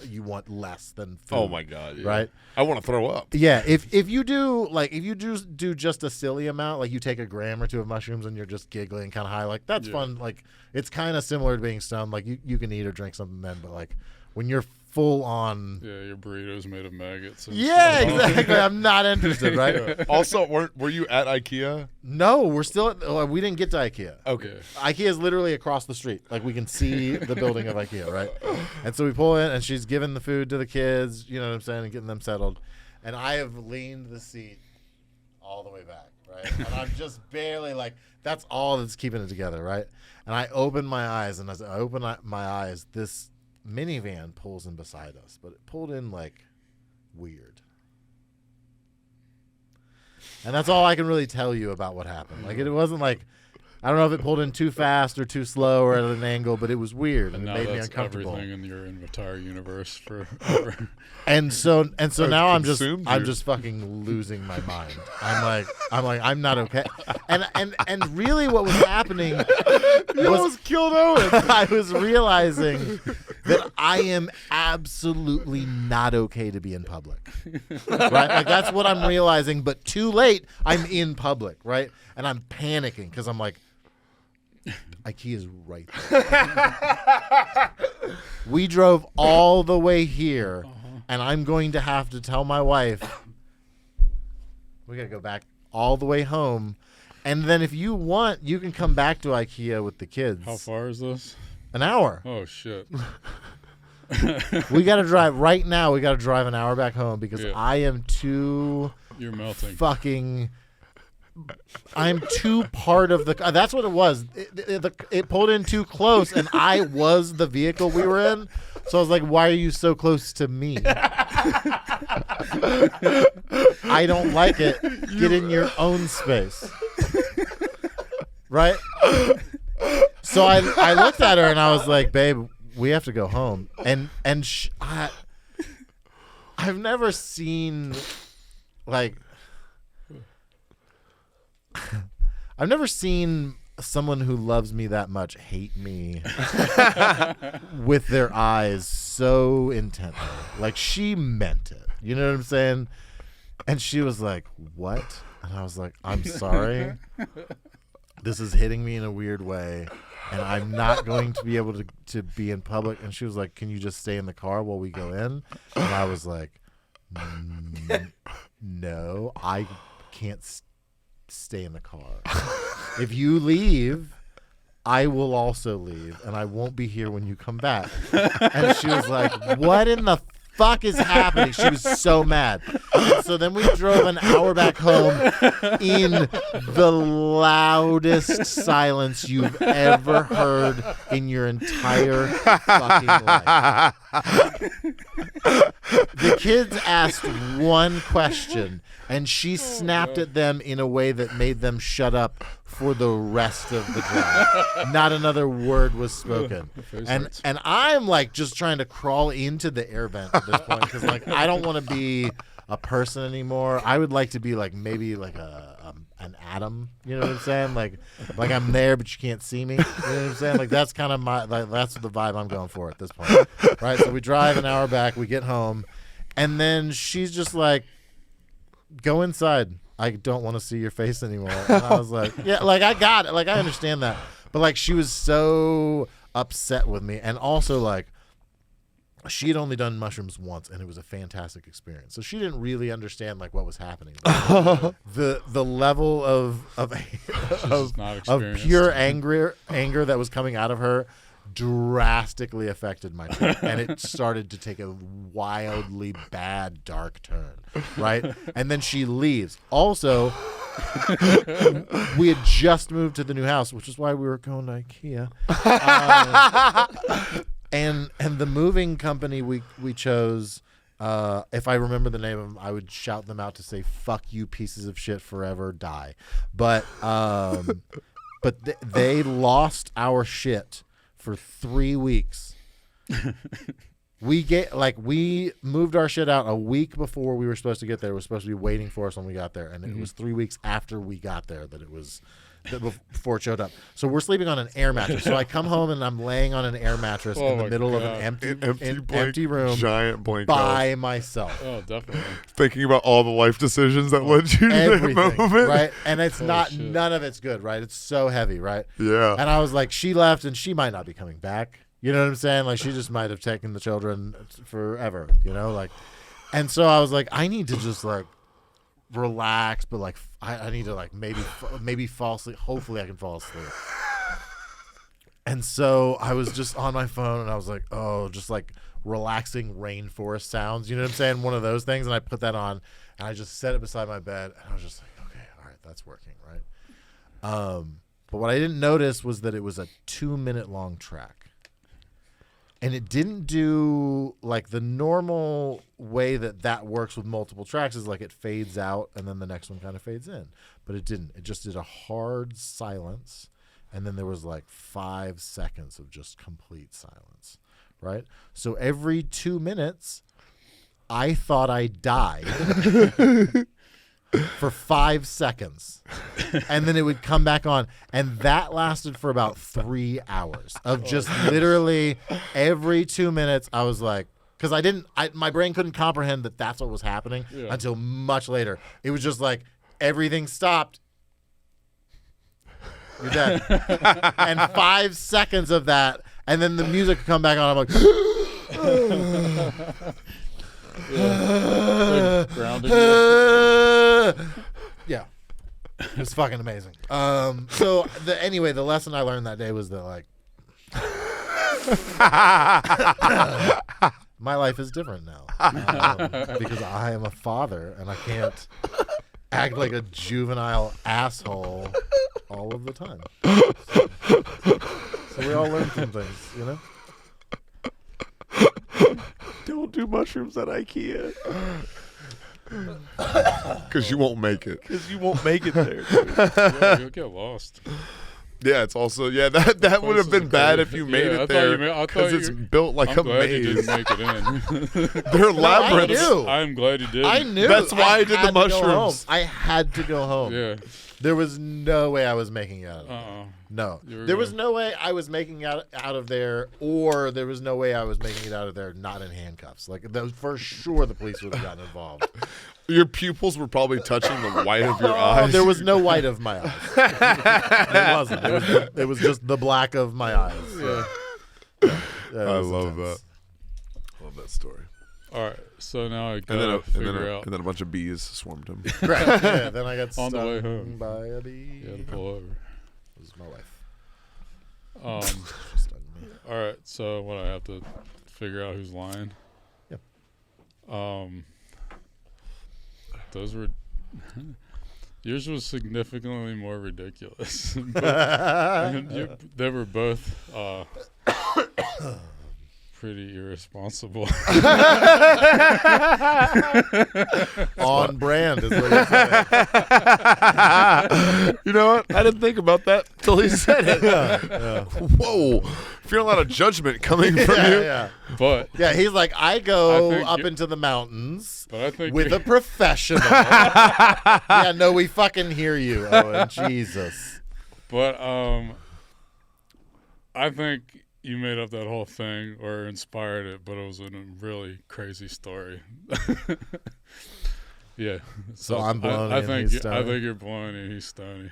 you want less than food. Oh my god, right? I want to throw up. Yeah, if you do just a silly amount, like you take a gram or 2 of mushrooms and you're just giggling kind of high, like that's fun. Like it's kind of similar to being stoned. Like you can eat or drink something then, but like when you're full on. Yeah, your burrito's made of maggots. Yeah, exactly. I'm not interested, right? Also, were you at IKEA? No, we're still we didn't get to IKEA. Okay. Yeah. IKEA is literally across the street. Like we can see the building of IKEA, right? And so we pull in and she's giving the food to the kids, you know what I'm saying, and getting them settled. And I have leaned the seat all the way back, right? And I'm just barely like, that's all that's keeping it together, right? And I open my eyes, and as I open my eyes, this minivan pulls in beside us, but it pulled in like weird. And that's all I can really tell you about what happened. Like it wasn't like, I don't know if it pulled in too fast or too slow or at an angle, but it was weird and it made me uncomfortable. Everything in your entire universe forever. And so now I'm just fucking losing my mind. I'm not okay. And really what was happening was killed Owen. I was realizing that I am absolutely not okay to be in public. Right? Like that's what I'm realizing, but too late, I'm in public, right? And I'm panicking because I'm like, IKEA is right there. We drove all the way here, and I'm going to have to tell my wife, we got to go back all the way home. And then if you want, you can come back to IKEA with the kids. How far is this? An hour. Oh, shit. We got to drive right now. We got to drive an hour back home because I am too You're melting. Fucking I'm too part of the. That's what it was. It pulled in too close, and I was the vehicle we were in. So I was like, "Why are you so close to me?" I don't like it. Get in your own space, right? So I looked at her and I was like, "Babe, we have to go home." And I've never seen like. I've never seen someone who loves me that much hate me with their eyes so intently. Like, she meant it. You know what I'm saying? And she was like, "What?" And I was like, "I'm sorry. This is hitting me in a weird way, and I'm not going to be able to be in public." And she was like, "Can you just stay in the car while we go in?" And I was like, "No, I can't stay in the car. If you leave, I will also leave, and I won't be here when you come back." And she was like, "What in the fuck is happening?" She was so mad. And so then we drove an hour back home in the loudest silence you've ever heard in your entire fucking life. The kids asked one question, and she snapped at them in a way that made them shut up for the rest of the drive. Not another word was spoken. And I'm like just trying to crawl into the air vent at this point because like I don't want to be a person anymore. I would like to be like maybe like an atom. You know what I'm saying? Like I'm there but you can't see me. You know what I'm saying? Like that's kind of that's the vibe I'm going for at this point. Right? So we drive an hour back. We get home, and then she's just like, "Go inside." I don't want to see your face anymore. And I was like, yeah, like I got it. Like I understand that. But like she was so upset with me. And also like she had only done mushrooms once and it was a fantastic experience. So she didn't really understand like what was happening. The level of pure anger that was coming out of her drastically affected my trip, and it started to take a wildly bad dark turn, right? And then she leaves. Also, we had just moved to the new house, which is why we were going to IKEA. And the moving company we chose, if I remember the name of them, I would shout them out to say "fuck you, pieces of shit, forever die." But they lost our shit for 3 weeks. We moved our shit out a week before we were supposed to get there. It was supposed to be waiting for us when we got there, and it was 3 weeks after we got there before it showed up. So we're sleeping on an air mattress. So I come home and I'm laying on an air mattress in the middle of an empty room, giant blank by myself. Oh, definitely. Thinking about all the life decisions that led you to that moment, right? And it's none of it's good, right? It's so heavy, right? Yeah. And I was like, she left, and she might not be coming back. You know what I'm saying? Like she just might have taken the children forever. You know, like, and so I was like, I need to just like relax, but like I need to like maybe fall asleep. Hopefully I can fall asleep. And so I was just on my phone and I was like, oh, just like relaxing rainforest sounds, you know what I'm saying? One of those things. And I put that on and I just set it beside my bed and I was just like, okay, all right, that's working, right? But what I didn't notice was that it was a 2-minute long track. And it didn't do like the normal way that works with multiple tracks is like it fades out and then the next one kind of fades in. But it didn't. It just did a hard silence. And then there was like 5 seconds of just complete silence. Right? So every 2 minutes, I thought I died for 5 seconds. And then it would come back on. And that lasted for about 3 hours of just literally every 2 minutes. I was like, because my brain couldn't comprehend that that's what was happening until much later. It was just like everything stopped. You're dead. And 5 seconds of that. And then the music would come back on. I'm like, yeah, it was fucking amazing. So the lesson I learned that day was that like my life is different now because I am a father and I can't act like a juvenile asshole all of the time. So we all learn some things, you know. Don't do mushrooms at IKEA. Because you won't make it. Because you won't make it there. Yeah, you'll get lost. Yeah, it's also that would have been bad if you made it there because it's built like a maze. You didn't make it in. They're labyrinths. I'm glad you did. I knew. That's why I did the mushrooms. I had to go home. Yeah. There was no way I was making it out of there. No. There was no way I was making it out of there, or there was no way I was making it out of there not in handcuffs. Like, that was for sure the police would have gotten involved. Your pupils were probably touching the white of your eyes. There was no white of my eyes. There wasn't. It was just the black of my eyes. Yeah. I love that. Love that story. All right, so now I gotta figure out. And then a bunch of bees swarmed him. Right. Yeah, then I got on the way stung home by a bee. You had to pull over. It was my wife. All right, so what, I have to figure out who's lying? Yep. Those were yours was significantly more ridiculous. They were both pretty irresponsible. On brand is what you're saying. You know what? I didn't think about that till he said it. Yeah. Whoa. Feeling a lot of judgment coming from you. Yeah. But yeah, he's like, I go up into the mountains with a professional. Yeah, no, we fucking hear you, Owen. Jesus. But I think you made up that whole thing or inspired it, but it was a really crazy story. Yeah. So I'm Baloney I and think he's Stoney. I think you're Baloney and he's Stoney.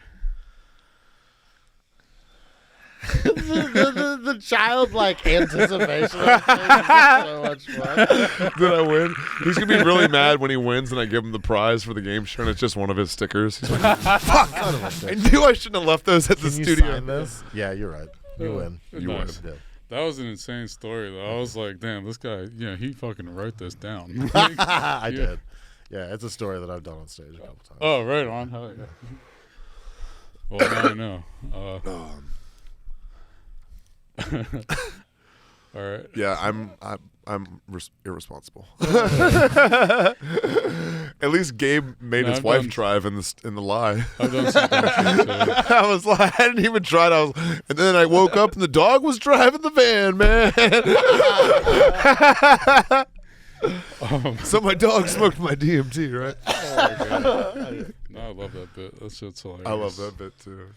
the childlike anticipation of this is so much fun. Did I win? He's gonna be really mad when he wins, and I give him the prize for the game show, and it's just one of his stickers. He's like, "Fuck! I knew I shouldn't have left those at the Can you studio." sign this? Yeah, you're right. You win. You Nice. win. Yeah. That was an insane story, though. I was like, damn, this guy, he fucking wrote this down. I Yeah. did. Yeah, it's a story that I've done on stage a couple times. Oh, right on. Hell yeah. Well, now I know. All right. Yeah, I'm irresponsible. At least Gabe made No, his I've wife done- drive in the lie. I've done some dumb shit, too. I was like, I didn't even try it. And then I woke up and the dog was driving the van, man. So my dog smoked my DMT, right? No, I love that bit. That shit's hilarious. I love that bit too.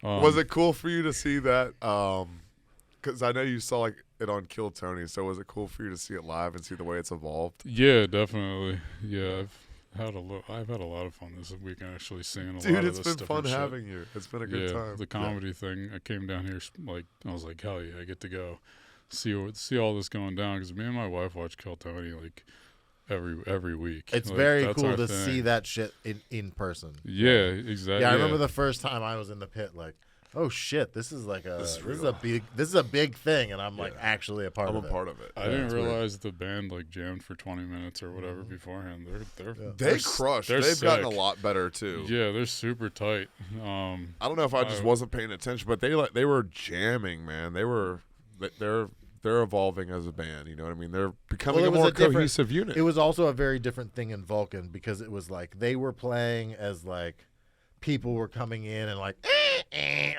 Um, Was it cool for you to see that? Because I know you saw it on Kill Tony. So was it cool for you to see it live and see the way it's evolved? Yeah, definitely. Yeah, I've had a lot of fun this week actually seeing a lot Dude, of it's this been fun different shit. having you. It's been a good time. The comedy thing. I came down here I was like, hell yeah, I get to go see all this going down because me and my wife watch Kill Tony every week. It's Like, very that's cool our to thing. see that shit in person. Yeah, exactly. Yeah, I remember the first time I was in the pit, like, oh shit, this is a big thing, and I'm like actually a part I'm of a it. part of it. I didn't realize the band jammed for 20 minutes or whatever beforehand. They crushed. they're They've gotten a sick. lot better too. Yeah, they're super tight. I don't know if I just wasn't paying attention, but they were jamming, man. They're evolving as a band. You know what I mean? They're becoming a more cohesive unit. It was also a very different thing in Vulcan because it was like they were playing as like people were coming in and like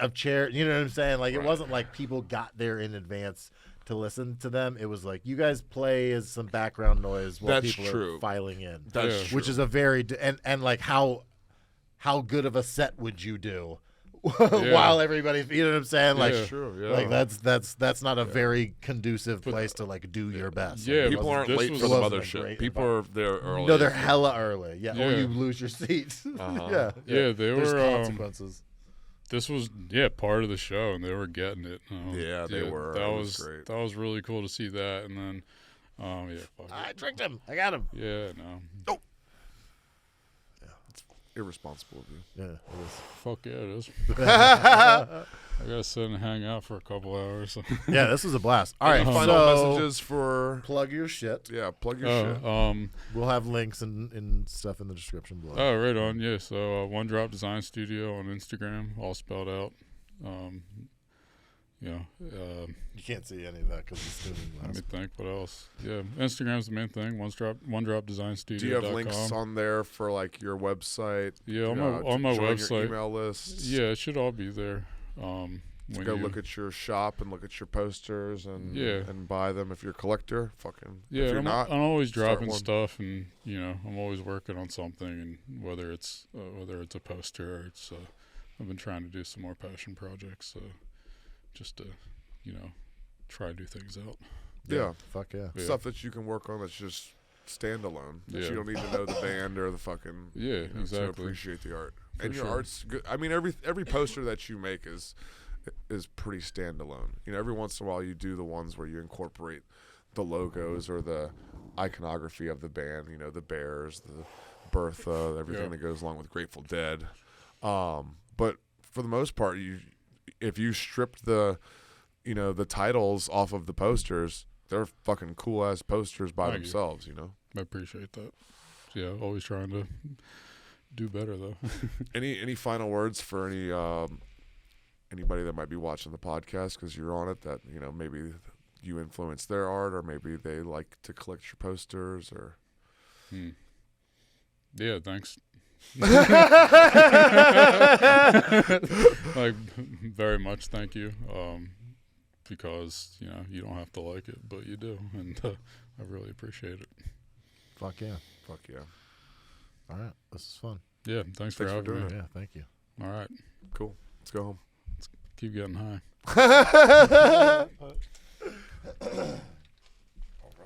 of chair. You know what I'm saying? Like it wasn't like people got there in advance to listen to them. It was like you guys play as some background noise while That's people true. are filing in. That's true. Which is a very and like how good of a set would you do? While everybody, you know what I'm saying? Like, true. Yeah. like that's not a very conducive place to like do your best. Yeah, Like, People aren't this late was- for the wasn't a mothership. great People are there early. No, they're hella early. Yeah, or Yeah. you lose your seat. Uh-huh. Yeah, they There's were. consequences. This was part of the show, and they were getting it. Yeah, they were. That It was great. That was really cool to see that, and then, fuck I it. tricked him. I got him. Yeah, no, Irresponsible of you. Yeah, it is. fuck yeah, it is. I gotta sit and hang out for a couple hours. Yeah, this was a blast. All right, Final so messages for plug your shit. plug your shit. We'll have links and stuff in the description below. Oh, right on. Yeah, so One Drop Design Studio on Instagram, all spelled out. You can't see any of that because it's doing Let me last. think. What else? Yeah, Instagram's the main thing. One Drop Design Studio. Do you have links on there for like your website? Yeah, on my to join website. your email list. Yeah, it should all be there. To go look at your shop and look at your posters and Yeah. and buy them if you're a collector. Fucking Yeah, if you're I'm, not, I'm always start dropping one. stuff, and I'm always working on something, and whether it's a poster or it's I've been trying to do some more passion projects, just to try to do things out. Yeah. Fuck yeah. Yeah. Stuff that you can work on that's just standalone. That Yeah. you don't need to know the band or the fucking Yeah, to exactly. appreciate the art. For And your sure. art's good. I mean, every poster that you make is pretty standalone. Every once in a while you do the ones where you incorporate the logos or the iconography of the band. The Bears, the Bertha, everything Yeah. that goes along with Grateful Dead. But for the most part, if you stripped the titles off of the posters, they're fucking cool ass posters by Thank you. themselves. I appreciate that. Yeah, always trying to do better though. Any final words for anybody that might be watching the podcast because you're on it that maybe you influence their art or maybe they like to collect your posters or Yeah, thanks. Like very much, thank you. Because you don't have to like it, but you do, and I really appreciate it. Fuck yeah. fuck yeah. All right. This is fun. Yeah, thanks for for having doing me. Yeah, thank you. All right, Cool. Let's go home. keep getting high.